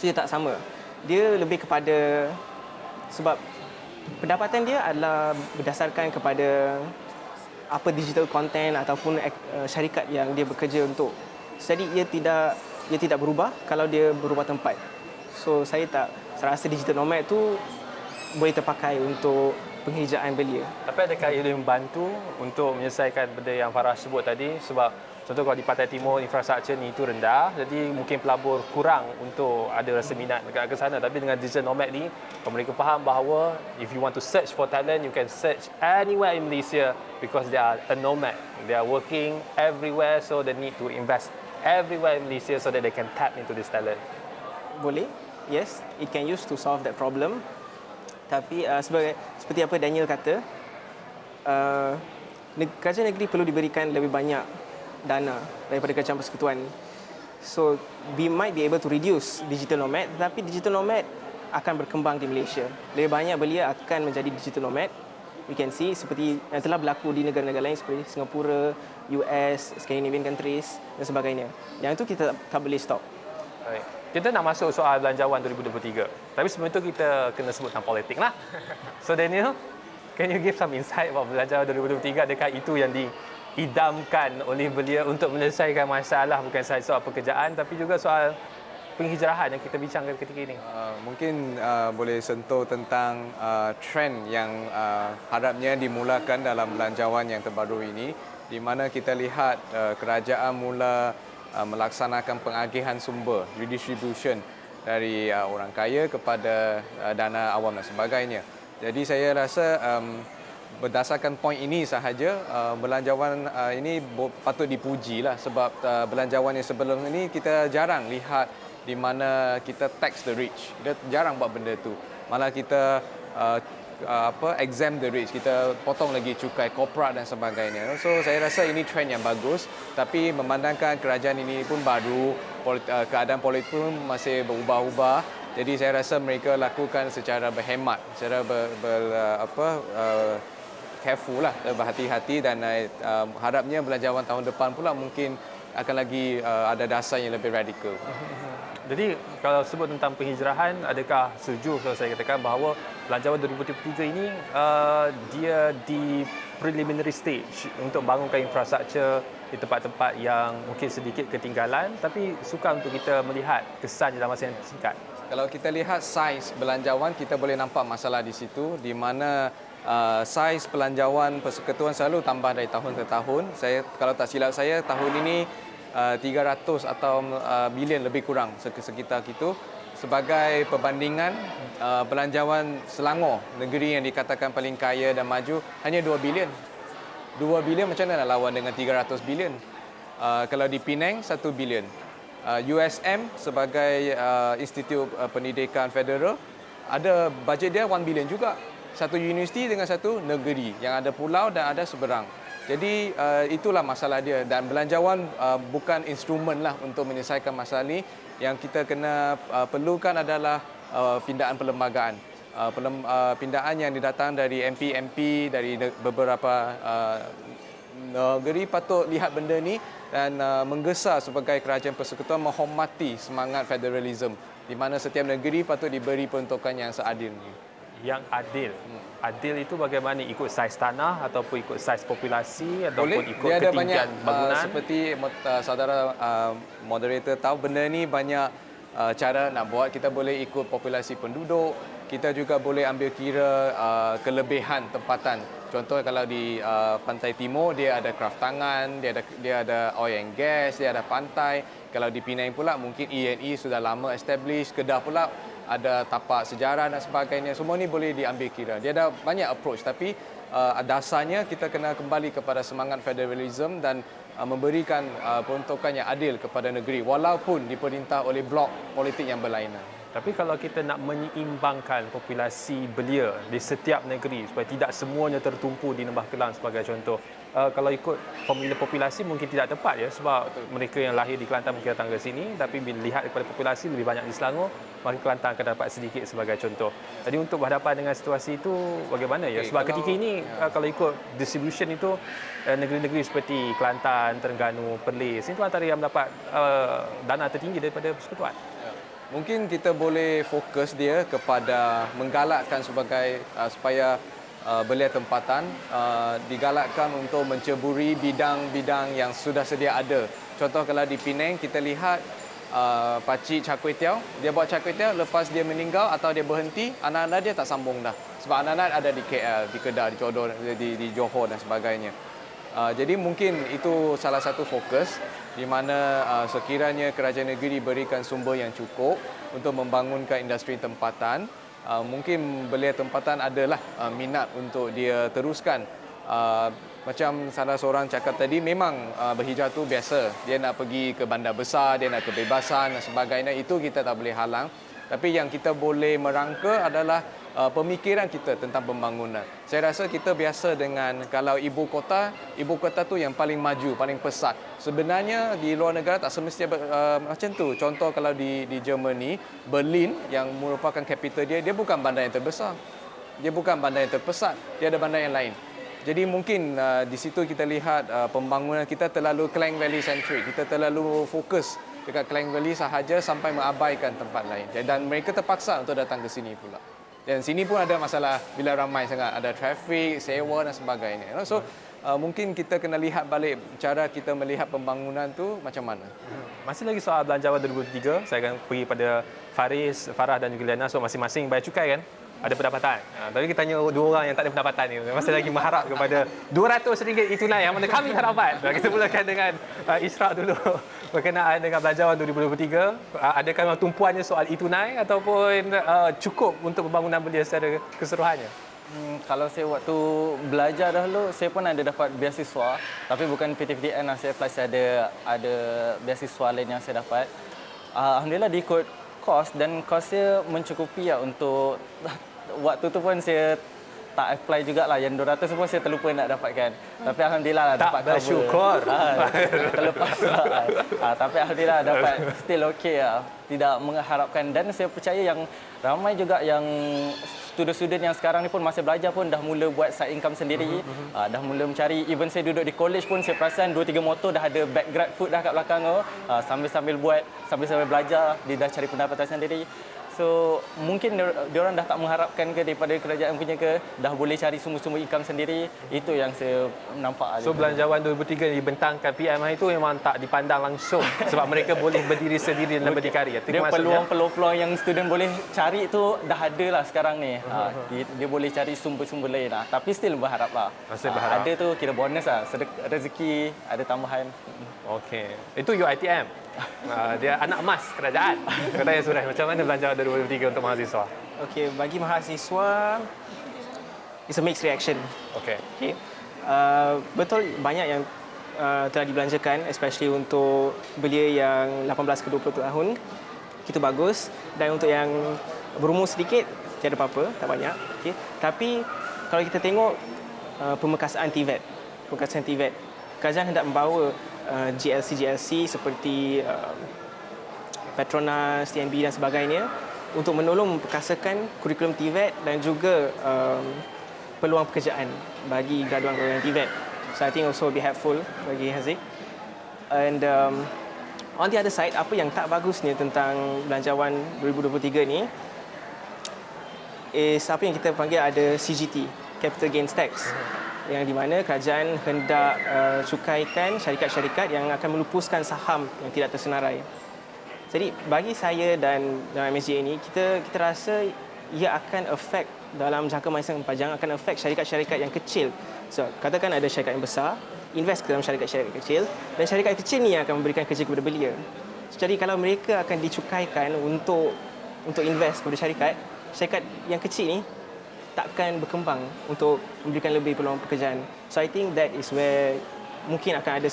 So dia tak sama. dia lebih kepada sebab pendapatan dia adalah berdasarkan kepada apa digital content ataupun syarikat yang dia bekerja untuk. Jadi ia tidak berubah kalau dia berubah tempat. So saya rasa digital nomad tu boleh terpakai untuk penghijraan belia.
Tapi adakah ia boleh membantu untuk menyelesaikan benda yang Farah sebut tadi? Sebab contoh kalau di Pantai Timur infrastruktur ni itu rendah, jadi mungkin pelabur kurang untuk ada rasa minat dekat ke sana. Tapi dengan digital nomad ni, kalau mereka faham bahawa if you want to search for talent, you can search anywhere in Malaysia because they are a nomad. They are working everywhere, so they need to invest everywhere in Malaysia so that they can tap into this talent.
Boleh, yes, it can use to solve that problem. Tapi seperti apa Daniel kata, kerajaan negeri perlu diberikan lebih banyak dana daripada kerajaan persekutuan. So we might be able to reduce digital nomad, tetapi digital nomad akan berkembang di Malaysia. Lebih banyak belia akan menjadi digital nomad. We can see seperti yang telah berlaku di negara-negara lain seperti Singapura, US, Scandinavian countries dan sebagainya. Yang itu kita tak boleh stop.
Baik. Kita nak masuk soal belanjawan 2023. Tapi sebelum itu kita kena sebut tentang politik lah. So Daniel, can you give some insight about belanjawan 2023? Adakah itu yang diidamkan oleh belia untuk menyelesaikan masalah bukan sahaja soal pekerjaan tapi juga soal penghijrahan yang kita bincangkan ketika ini?
Mungkin boleh sentuh tentang trend yang harapnya dimulakan dalam belanjawan yang terbaru ini, di mana kita lihat kerajaan mula melaksanakan pengagihan sumber, redistribution dari orang kaya kepada dana awam dan sebagainya. Jadi saya rasa berdasarkan poin ini sahaja, belanjawan ini patut dipuji lah, sebab belanjawan yang sebelum ini kita jarang lihat di mana kita tax the rich. Kita jarang buat benda tu. Malah kita exempt the rich, kita potong lagi cukai korporat dan sebagainya. So saya rasa ini trend yang bagus, tapi memandangkan kerajaan ini pun baru, keadaan politik pun masih berubah-ubah. Jadi saya rasa mereka lakukan secara berhemat, secara careful lah, berhati-hati, dan harapnya belanjawan tahun depan pula mungkin akan lagi ada dasar yang lebih radikal.
Jadi kalau sebut tentang penghijrahan, adakah setuju kalau saya katakan bahawa belanjawan 2023 ini dia di preliminary stage untuk bangunkan infrastruktur di tempat-tempat yang mungkin sedikit ketinggalan, tapi sukar untuk kita melihat kesan dalam masa yang singkat.
Kalau kita lihat saiz belanjawan, kita boleh nampak masalah di situ, di mana saiz belanjawan persekutuan selalu tambah dari tahun ke tahun. Kalau tak silap saya, tahun ini 300 atau bilion lebih kurang sekitar itu. Sebagai perbandingan, belanjawan Selangor, negeri yang dikatakan paling kaya dan maju, hanya 2 bilion. 2 bilion macam mana nak lawan dengan 300 bilion? Kalau di Penang, 1 bilion. USM sebagai Institut Pendidikan Federal, ada bajet dia 1 bilion juga. Satu universiti dengan satu negeri yang ada pulau dan ada seberang. Jadi itulah masalah dia, dan belanjawan bukan instrumen lah untuk menyelesaikan masalah ini. Yang kita kena perlukan adalah pindaan perlembagaan. Pindaan yang didatang dari MP dari beberapa negeri patut lihat benda ni dan menggesa sebagai kerajaan persekutuan menghormati semangat federalism, di mana setiap negeri patut diberi peruntukan yang seadilnya.
Yang adil. Adil itu bagaimana? Ikut saiz tanah ataupun ikut saiz populasi ataupun
Boleh.
ikut
Dia ada
ketinggian
banyak,
bangunan?
seperti saudara moderator tahu, benda ni banyak cara nak buat. Kita boleh ikut populasi penduduk. Kita juga boleh ambil kira kelebihan tempatan. Contoh kalau di Pantai Timur, dia ada kraft tangan, dia ada oil and gas, dia ada pantai. Kalau di Penang pula mungkin E&E sudah lama establish. Kedah pula ada tapak sejarah dan sebagainya. Semua ni boleh diambil kira. Dia ada banyak approach, tapi dasarnya kita kena kembali kepada semangat federalism dan memberikan peruntukan yang adil kepada negeri walaupun diperintah oleh blok politik yang berlainan.
Tapi kalau kita nak menyeimbangkan populasi belia di setiap negeri supaya tidak semuanya tertumpu di Lembah Kelang sebagai contoh, kalau ikut formula populasi mungkin tidak tepat ya, sebab mereka yang lahir di Kelantan mungkin datang ke sini, tapi bila lihat kepada populasi lebih banyak di Selangor, maka Kelantan akan dapat sedikit sebagai contoh. Jadi untuk berhadapan dengan situasi itu bagaimana ya? Sebab ketika ini kalau ikut distribution itu, negeri-negeri seperti Kelantan, Terengganu, Perlis itu antara yang mendapat dana tertinggi daripada persekutuan.
Mungkin kita boleh fokus dia kepada menggalakkan supaya belia tempatan digalakkan untuk menceburi bidang-bidang yang sudah sedia ada. Contoh kalau di Penang kita lihat pakcik char kway teow, dia buat char kway teow, lepas dia meninggal atau dia berhenti, anak-anak dia tak sambung dah. Sebab anak-anak ada di KL, di Kedah, di Johor dan sebagainya. Jadi mungkin itu salah satu fokus di mana sekiranya kerajaan negeri diberikan sumber yang cukup untuk membangunkan industri tempatan, mungkin belia tempatan adalah minat untuk dia teruskan. Macam salah seorang cakap tadi, memang berhijrah tu biasa. Dia nak pergi ke bandar besar, dia nak kebebasan dan sebagainya, itu kita tak boleh halang. Tapi yang kita boleh merangka adalah pemikiran kita tentang pembangunan. Saya rasa kita biasa dengan kalau ibu kota tu yang paling maju, paling pesat. Sebenarnya di luar negara tak semestinya macam tu. Contoh kalau di Germany, Berlin yang merupakan capital dia bukan bandar yang terbesar. Dia bukan bandar yang terpesat, dia ada bandar yang lain. Jadi mungkin di situ kita lihat pembangunan kita terlalu Klang Valley centric. Kita terlalu fokus dekat Klang Valley sahaja sampai mengabaikan tempat lain. Dan mereka terpaksa untuk datang ke sini pula. Dan sini pun ada masalah bila ramai sangat. Ada trafik, sewa dan sebagainya. So mungkin kita kena lihat balik cara kita melihat pembangunan tu macam mana.
Masih lagi soal Belanjawan 2023, saya akan pergi pada Faris, Farah dan juga Liana. So masing-masing bayar cukai kan? Ada pendapatan. Tadi kita tanya dua orang yang tak ada pendapatan ni. Masih lagi mengharap kepada RM200 itu naik yang mana kami tak dapat. Kita mulakan dengan Ishraq dulu. Berkenaan dengan Belanjawan 2023. Adakah memang tumpuannya soal itu naik ataupun cukup untuk pembangunan belia secara keseluruhannya?
Kalau saya waktu belajar dahulu, saya pun ada dapat beasiswa. Tapi bukan PTPTN lah, saya apply, saya ada beasiswa lain yang saya dapat. Alhamdulillah diikut kos dan kosnya mencukupi ya untuk waktu tu pun saya tak apply jugalah, yang 200 pun saya terlupa nak dapatkan. Tapi alhamdulillah lah dapat cover.
Bersyukur.
Terlepas. Tapi alhamdulillah dapat, still okay lah. Tidak mengharapkan, dan saya percaya yang ramai juga yang student-student yang sekarang ni pun masih belajar pun dah mula buat side income sendiri. Dah mula mencari, even saya duduk di college pun saya perasan 2-3 motor dah ada bag Grab food dah kat belakang tu. Sambil-sambil buat, sambil-sambil belajar, dia dah cari pendapatan sendiri. So mungkin diorang dah tak mengharapkan ke daripada kerajaan punya ke, dah boleh cari sumber-sumber income sendiri. Itu yang saya nampak.
So Belanjawan 2023 dibentangkan PMI itu memang tak dipandang langsung sebab mereka boleh berdiri sendiri dan berdikari.
Dia peluang-peluang yang student boleh cari tu dah ada lah sekarang ni. Dia boleh cari sumber-sumber lain lah. Tapi still berharap lah.
Masih berharap.
Ada tu kira bonus lah. Rezeki ada tambahan.
Okey. Itu UiTM. Dia anak emas kerajaan. Katanya Surai, macam mana Belanjawan 2023 untuk mahasiswa?
Okey, bagi mahasiswa, it's a mixed reaction.
Okey.
Okay. Betul banyak yang telah dibelanjakan, especially untuk belia yang 18 ke 20 tahun. Itu bagus. Dan untuk yang berumur sedikit, tiada apa-apa, tak banyak. Okay. Tapi kalau kita tengok pemekasan TVET, kerajaan hendak membawa GLC seperti Petronas, TNB dan sebagainya untuk menolong memperkasakan kurikulum TVET dan juga peluang pekerjaan bagi graduan-graduan TVET. So I think also be helpful bagi Haziq. And on the other side, apa yang tak bagusnya tentang Belanjawan 2023 ni is apa yang kita panggil ada CGT, Capital Gains Tax, yang di mana kerajaan hendak cukaikan syarikat-syarikat yang akan melupuskan saham yang tidak tersenarai. Jadi bagi saya dan dalam MSJ ini, kita rasa ia akan efek dalam jangka masa yang panjang, akan efek syarikat-syarikat yang kecil. So, katakan ada syarikat yang besar, invest ke dalam syarikat-syarikat kecil, dan syarikat kecil ni yang akan memberikan kerja kepada belia. So, jadi kalau mereka akan dicukaikan untuk invest kepada syarikat yang kecil ni takkan berkembang untuk memberikan lebih peluang pekerjaan. So I think that is where mungkin akan ada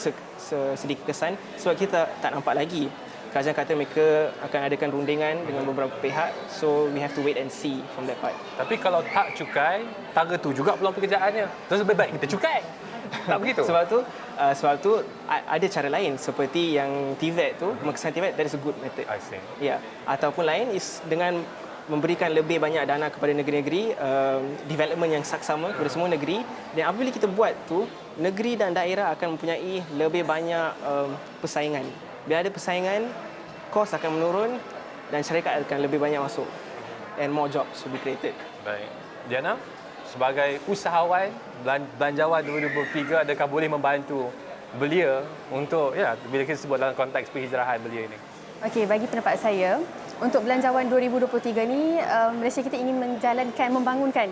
sedikit kesan sebab kita tak nampak lagi. Kerajaan kata mereka akan adakan rundingan dengan beberapa pihak, so we have to wait and see from that part.
Tapi kalau tak cukai, tangga tu juga peluang pekerjaannya. Terus lebih baik kita cukai. Tak begitu?
Sebab tu ada cara lain seperti yang TVET tu, pemekasan TVET, that is a good method.
I see.
Ya, ataupun lain is dengan memberikan lebih banyak dana kepada negeri-negeri, development yang saksama kepada semua negeri, dan apabila kita buat tu, negeri dan daerah akan mempunyai lebih banyak persaingan. Bila ada persaingan, kos akan menurun dan syarikat akan lebih banyak masuk and more jobs to be created.
Baik. Diana, sebagai usahawan belanjawan 2023, adakah boleh membantu belia untuk bila kita sebut dalam konteks penghijrahan belia ini?
Okey, bagi pendapat saya, untuk belanjawan 2023 ni Malaysia kita ingin membangunkan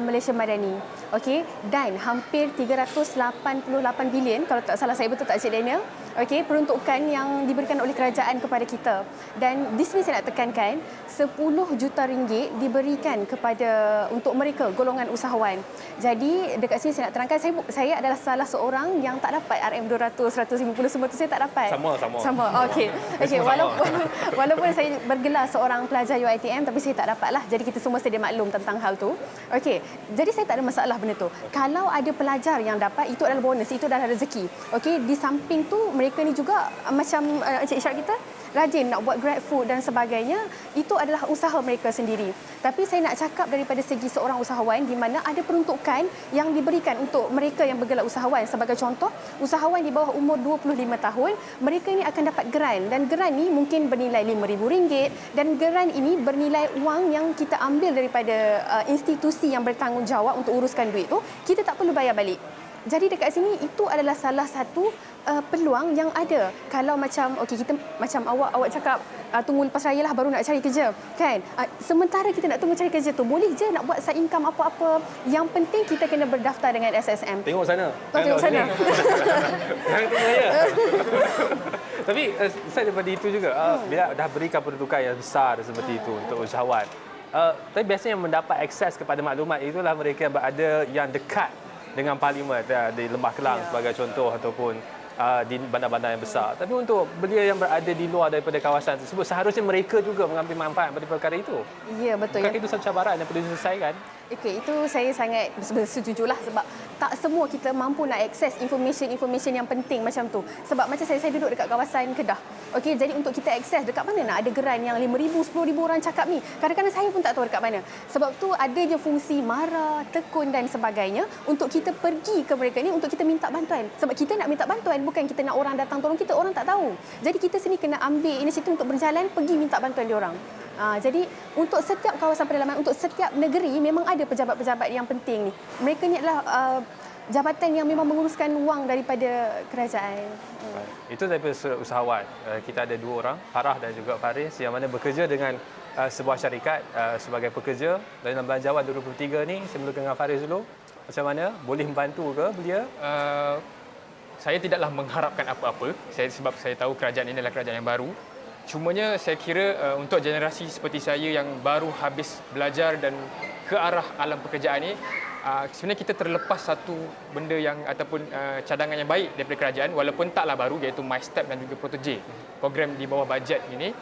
Malaysia Madani. Okey, dan hampir 388 bilion, kalau tak salah saya betul tak Cik Daniel? Okey, peruntukan yang diberikan oleh kerajaan kepada kita. Dan di sini saya nak tekankan 10 juta ringgit diberikan kepada untuk mereka golongan usahawan. Jadi dekat sini saya nak terangkan saya adalah salah seorang yang tak dapat RM200, 150 semua tu saya tak dapat. Sama. Okey. Okey, walaupun saya bergelar seorang pelajar UiTM tapi saya tak dapatlah. Jadi kita semua sedia maklum tentang hal tu. Okey. Jadi saya tak ada masalah benda tu. Kalau ada pelajar yang dapat, itu adalah bonus, itu adalah rezeki. Okey, di samping tu mereka ni juga macam Encik Isyarat kita rajin nak buat grab food dan sebagainya. Itu adalah usaha mereka sendiri. Tapi saya nak cakap daripada segi seorang usahawan di mana ada peruntukan yang diberikan untuk mereka yang bergelar usahawan. Sebagai contoh, usahawan di bawah umur 25 tahun, mereka ini akan dapat geran, dan geran ni mungkin bernilai RM5,000, dan geran ini bernilai wang yang kita ambil daripada institusi yang bertanggungjawab untuk uruskan duit tu, kita tak perlu bayar balik. Jadi dekat sini itu adalah salah satu peluang yang ada. Kalau macam kita macam awak cakap tunggu lepas raya lah baru nak cari kerja, kan? Sementara kita nak tunggu cari kerja tu, boleh je nak buat side income apa-apa. Yang penting kita kena berdaftar dengan SSM.
Tengok sana.
Tengok sana.
Jangan tengok saya. Tapi saya daripada itu juga, bila dah berikan peruntukan yang besar seperti itu untuk usahawan, tapi biasanya yang mendapat akses kepada maklumat itulah mereka yang berada yang dekat dengan parlimen, di Lembah Kelang sebagai contoh, ataupun di bandar-bandar yang besar. Tapi untuk belia yang berada di luar daripada kawasan tersebut, seharusnya mereka juga mengambil manfaat daripada perkara itu.
Ya, betul.
Bukankah itu satu cabaran yang perlu diselesaikan?
Okey, itu saya sangat setujulah, sebab tak semua kita mampu nak akses information yang penting macam tu. Sebab macam saya duduk dekat kawasan Kedah. Okey, jadi untuk kita akses dekat mana nak ada geran yang 5,000, 10,000 orang cakap ni. Kadang-kadang saya pun tak tahu dekat mana. Sebab tu ada je fungsi marah, tekun dan sebagainya untuk kita pergi ke mereka ni untuk kita minta bantuan. Sebab kita nak minta bantuan, bukan kita nak orang datang tolong kita, orang tak tahu. Jadi kita sini kena ambil inisiatif untuk berjalan pergi minta bantuan dia orang. Jadi untuk setiap kawasan pedalaman, untuk setiap negeri memang ada pejabat-pejabat yang penting ni. Mereka ni adalah jabatan yang memang menguruskan wang daripada kerajaan.
Itu daripada usahawan. Kita ada dua orang, Farah dan juga Faris, yang mana bekerja dengan sebuah syarikat sebagai pekerja. Dalam belanjawan 2023 ni, saya mulakan dengan Faris dulu. Macam mana? Boleh membantu ke belia?
Saya tidaklah mengharapkan apa-apa sebab saya tahu kerajaan ini adalah kerajaan yang baru. Cumanya saya kira untuk generasi seperti saya yang baru habis belajar dan ke arah alam pekerjaan ini, sebenarnya kita terlepas satu benda yang ataupun cadangan yang baik daripada kerajaan, walaupun taklah baru, iaitu MyStep dan juga Protege, program di bawah bajet ini.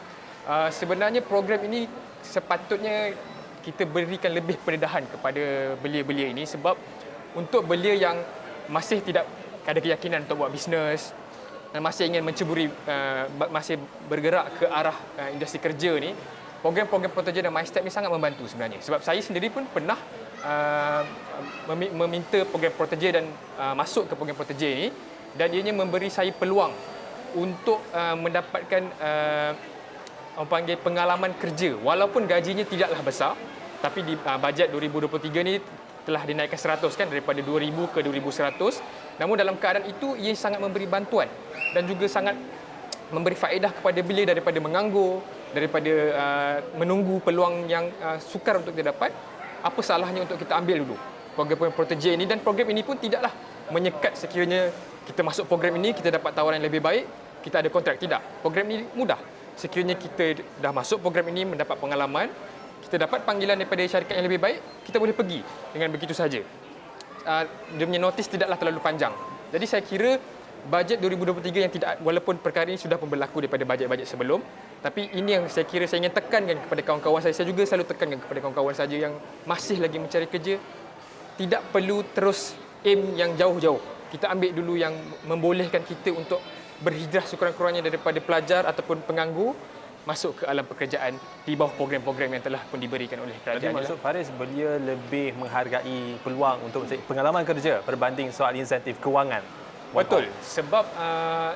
Sebenarnya program ini sepatutnya kita berikan lebih pendedahan kepada belia-belia ini, sebab untuk belia yang masih tidak ada keyakinan untuk buat bisnes dan masih ingin menceburi, masih bergerak ke arah industri kerja ni, program-program Protege dan MyStep ni sangat membantu sebenarnya. Sebab saya sendiri pun pernah meminta program Protege dan masuk ke program Protege ni, dan ianya memberi saya peluang untuk mendapatkan orang panggil pengalaman kerja. Walaupun gajinya tidaklah besar, tapi di bajet 2023 ni telah dinaikkan 100 kan, daripada 2,000 ke 2,100. Namun dalam keadaan itu ia sangat memberi bantuan dan juga sangat memberi faedah kepada belia daripada menganggur, daripada menunggu peluang yang sukar untuk kita dapat. Apa salahnya untuk kita ambil dulu program Protege ini, dan program ini pun tidaklah menyekat sekiranya kita masuk program ini kita dapat tawaran yang lebih baik, kita ada kontrak. Tidak. Program ini mudah. Sekiranya kita dah masuk program ini, mendapat pengalaman, kita dapat panggilan daripada syarikat yang lebih baik, kita boleh pergi dengan begitu saja. Dia punya notis tidaklah terlalu panjang. Jadi saya kira bajet 2023 yang tidak, walaupun perkara ini sudah pun berlaku daripada bajet-bajet sebelum, tapi ini yang saya kira saya ingin tekankan kepada kawan-kawan saya. Saya juga selalu tekankan kepada kawan-kawan saja yang masih lagi mencari kerja, tidak perlu terus aim yang jauh-jauh. Kita ambil dulu yang membolehkan kita untuk berhijrah sekurang-kurangnya daripada pelajar ataupun penganggur masuk ke alam pekerjaan di bawah program-program yang telah pun diberikan oleh kerajaan.
Jadi maksud Faris, belia lebih menghargai peluang untuk pengalaman kerja berbanding soal insentif kewangan
Betul, sebab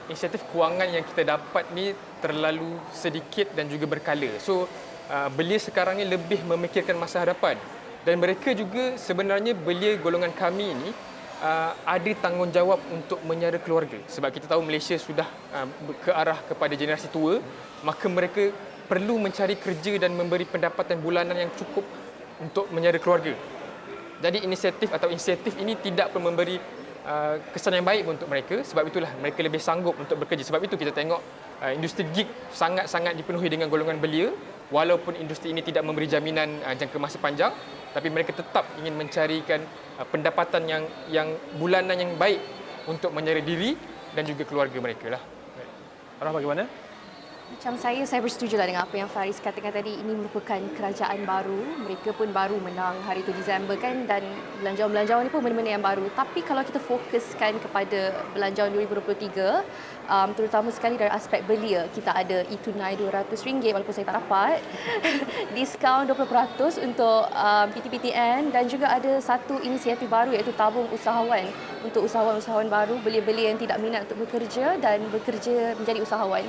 inisiatif kewangan yang kita dapat ni terlalu sedikit dan juga berkala. So, belia sekarang ni lebih memikirkan masa hadapan. Dan mereka juga sebenarnya belia golongan kami ni ada tanggungjawab untuk menyara keluarga. Sebab kita tahu Malaysia sudah ke arah kepada generasi tua, maka mereka perlu mencari kerja dan memberi pendapatan bulanan yang cukup untuk menyara keluarga. Jadi inisiatif ini tidak pun memberi kesan yang baik untuk mereka, sebab itulah mereka lebih sanggup untuk bekerja. Sebab itu kita tengok industri gig sangat-sangat dipenuhi dengan golongan belia, walaupun industri ini tidak memberi jaminan jangka masa panjang, tapi mereka tetap ingin mencarikan pendapatan yang bulanan yang baik untuk menyara diri dan juga keluarga mereka lah.
Farah, bagaimana?
Macam saya bersetuju lah dengan apa yang Faris katakan tadi. Ini merupakan kerajaan baru. Mereka pun baru menang hari 1 Disember kan, dan belanjawan-belanjawan ni pun benda-benda yang baru. Tapi kalau kita fokuskan kepada belanjawan 2023, terutama sekali dari aspek belia, kita ada e-tunai RM200 walaupun saya tak dapat. Diskaun 20% untuk PTPTN, dan juga ada satu inisiatif baru iaitu tabung usahawan untuk usahawan-usahawan baru, belia-belia yang tidak minat untuk bekerja dan bekerja menjadi usahawan.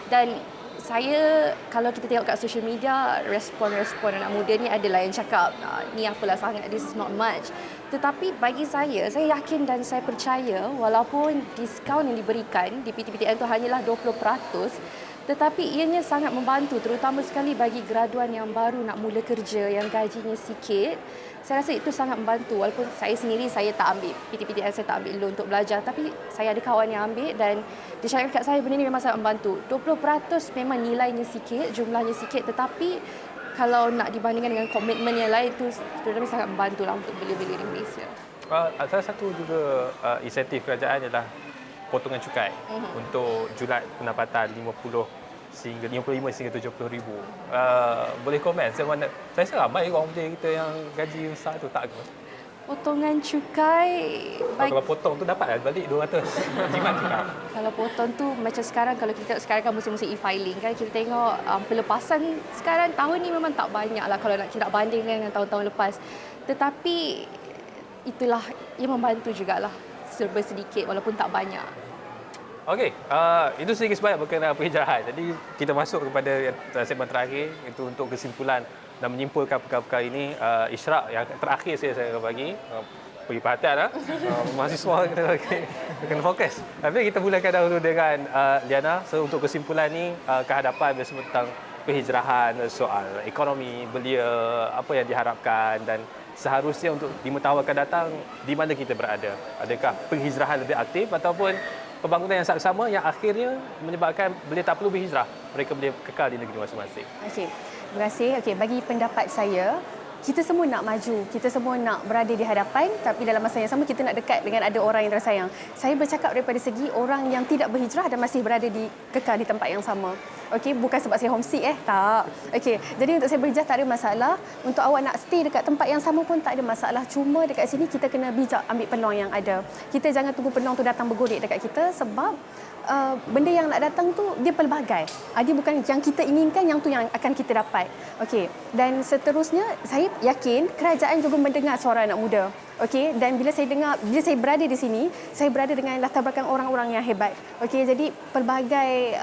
Dan saya, kalau kita tengok kat social media, respon-respon anak muda ni adalah yang cakap, ni apalah sangat, this is not much. Tetapi bagi saya yakin dan saya percaya walaupun diskaun yang diberikan di PTPTN itu hanyalah 20%, tetapi ianya sangat membantu, terutama sekali bagi graduan yang baru nak mula kerja yang gajinya sikit. Saya rasa itu sangat membantu. Walaupun saya sendiri saya tak ambil PTPTN, saya tak ambil loan untuk belajar, tapi saya ada kawan yang ambil dan dia cakap kat saya benda ni memang sangat membantu. 20% memang nilainya sikit, jumlahnya sikit, tetapi kalau nak dibandingkan dengan komitmen yang lain, itu sebenarnya sangat membantulah untuk belia-belia di Malaysia.
Salah satu juga insentif kerajaan ialah potongan cukai untuk julat pendapatan 55 hingga 70 ribu. Boleh komen? Saya rasa ramai orang belia kita yang gaji besar tu, tak ke?
Potongan cukai,
Kalau potong tu dapat balik 200. Jimat cakap.
Kalau potong tu macam sekarang, kalau kita tengok sekarang kan musim-musim e-filing kan, kita tengok pelepasan sekarang tahun ni memang tak banyak lah kalau kita nak bandingkan dengan tahun-tahun lepas. Tetapi itulah ia membantu jugalah serba sedikit walaupun tak banyak.
Okey, itu sedikit sebanyak berkenaan penghijrahan. Jadi kita masuk kepada segmen terakhir, itu untuk kesimpulan dan menyimpulkan perkara-perkara ini. Ishraq yang terakhir saya akan bagi, beri perhatian mahasiswa kena fokus. Tapi kita mulakan dahulu dengan Liana. So, untuk kesimpulan ni, kehadapan biasa tentang penghijrahan, soal ekonomi, belia, apa yang diharapkan dan seharusnya untuk di 5 tahun akan datang, di mana kita berada? Adakah penghijrahan lebih aktif ataupun pembangunan yang sama yang akhirnya menyebabkan belia tak perlu berhijrah, mereka boleh kekal di negeri masing-masing?
Okey, terima kasih. Okey, bagi pendapat saya, kita semua nak maju, kita semua nak berada di hadapan, tapi dalam masa yang sama kita nak dekat dengan ada orang yang tersayang. Saya bercakap daripada segi orang yang tidak berhijrah dan masih berada kekal di tempat yang sama. Okey, bukan sebab saya homesick tak. Okey, jadi untuk saya berhijrah tak ada masalah. Untuk awak nak stay dekat tempat yang sama pun tak ada masalah. Cuma dekat sini kita kena bijak ambil peluang yang ada. Kita jangan tunggu peluang tu datang bergolek dekat kita, sebab benda yang nak datang tu dia pelbagai. Dia bukan yang kita inginkan, yang tu yang akan kita dapat. Okey, dan seterusnya saya yakin kerajaan juga mendengar suara anak muda. Okey, dan bila saya berada di sini, saya berada dengan latar belakang orang-orang yang hebat. Okey, jadi pelbagai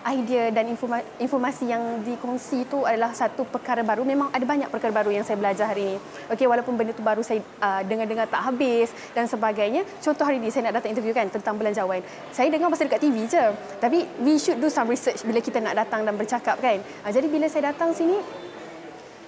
idea dan informasi yang dikongsi itu adalah satu perkara baru. Memang ada banyak perkara baru yang saya belajar hari ini. Okey, walaupun benda itu baru saya dengar-dengar tak habis dan sebagainya. Contoh hari ini saya nak datang interview kan tentang belanjawan. Saya dengar pasal dekat TV je. Tapi we should do some research bila kita nak datang dan bercakap kan. Jadi bila saya datang sini,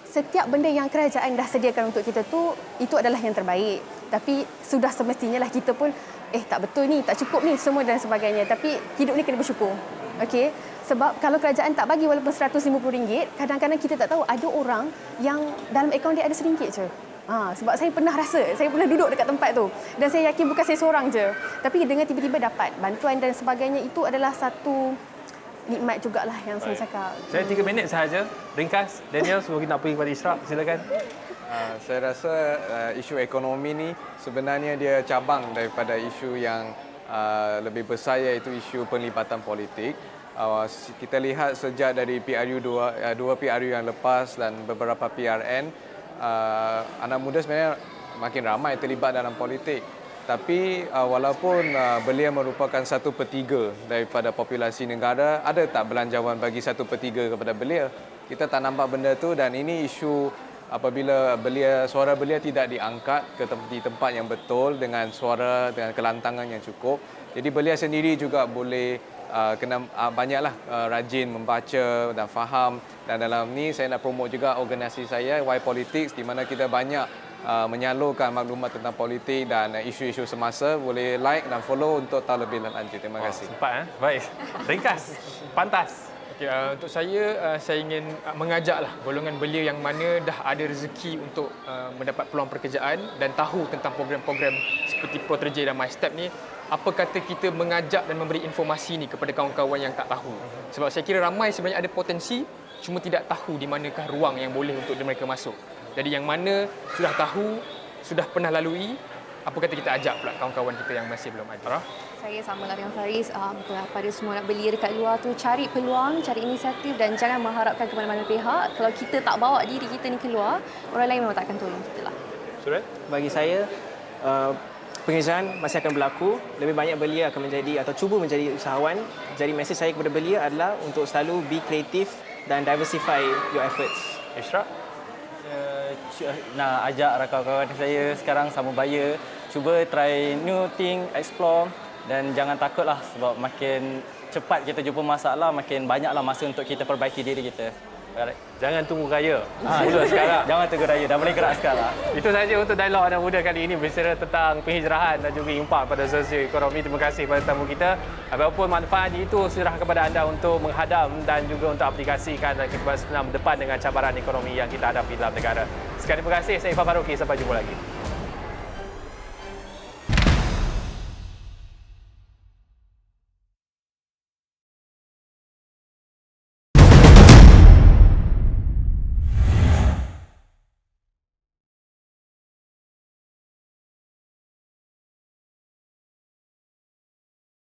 setiap benda yang kerajaan dah sediakan untuk kita tu, itu adalah yang terbaik. Tapi sudah semestinya lah kita pun, tak betul ni, tak cukup ni, semua dan sebagainya. Tapi hidup ni kena bersyukur. Okey, sebab kalau kerajaan tak bagi walaupun RM150, kadang-kadang kita tak tahu ada orang yang dalam akaun dia ada RM1 je. Sebab saya pernah rasa, saya pernah duduk dekat tempat tu. Dan saya yakin bukan saya seorang je. Tapi dengan tiba-tiba dapat bantuan dan sebagainya, itu adalah satu nikmat jugalah yang saya cakap.
Saya 3 minit sahaja. Ringkas, Daniel, sebelum kita nak pergi kepada Ishraq, silakan.
Saya rasa isu ekonomi ni sebenarnya dia cabang daripada isu yang lebih besar, iaitu isu penglibatan politik. Kita lihat sejak dari PRU dua PRU yang lepas dan beberapa PRN, anak muda sebenarnya makin ramai terlibat dalam politik. Tapi walaupun belia merupakan 1/3 daripada populasi negara, ada tak belanjawan bagi 1/3 kepada belia? Kita tak nampak benda tu, dan ini isu apabila suara belia tidak diangkat di tempat yang betul dengan suara dengan kelantangan yang cukup. Jadi belia sendiri juga boleh banyaklah rajin membaca dan faham, dan dalam ni saya nak promote juga organisasi saya Y Politics, di mana kita banyak menyalurkan maklumat tentang politik dan isu-isu semasa. Boleh like dan follow untuk tahu lebih lanjut. Terima kasih.
Sempat baik. Ringkas, pantas.
Okay, untuk saya ingin mengajaklah golongan belia yang mana dah ada rezeki untuk mendapat peluang pekerjaan dan tahu tentang program-program seperti Pro-Terjaya dan MyStep ni, apa kata kita mengajak dan memberi informasi ni kepada kawan-kawan yang tak tahu. Sebab saya kira ramai sebenarnya ada potensi, cuma tidak tahu di manakah ruang yang boleh untuk mereka masuk. Jadi yang mana sudah tahu, sudah pernah lalui, apa kata kita ajak pula kawan-kawan kita yang masih belum ada.
Saya sama lah dengan Faris, pada semua nak belia dekat luar tu, cari peluang, cari inisiatif dan jangan mengharapkan ke mana-mana pihak. Kalau kita tak bawa diri kita ni keluar, orang lain memang tak akan tolong kita lah.
Surat?
Bagi saya, penghijrahan masih akan berlaku. Lebih banyak belia akan menjadi atau cuba menjadi usahawan. Jadi mesej saya kepada belia adalah untuk selalu be creative dan diversify your efforts.
Ishraq?
Nak ajak rakan-rakan saya sekarang sama baya, cuba try new thing, explore, dan jangan takutlah sebab makin cepat kita jumpa masalah, makin banyaklah masa untuk kita perbaiki diri kita.
Jangan tunggu raya. Mula sekarang.
Jangan tunggu raya, dah boleh gerak sekarang.
Itu sahaja untuk dialog anak muda kali ini berbicara tentang penghijrahan dan juga impak pada sosioekonomi. Terima kasih kepada tamu kita. Apapun manfaat itu sudah kepada anda untuk menghadam dan juga untuk aplikasikan dan kita senang berdepan dengan cabaran ekonomi yang kita hadapi dalam negara. Sekali terima kasih. Saya Ifah Faruqi. Sampai jumpa lagi.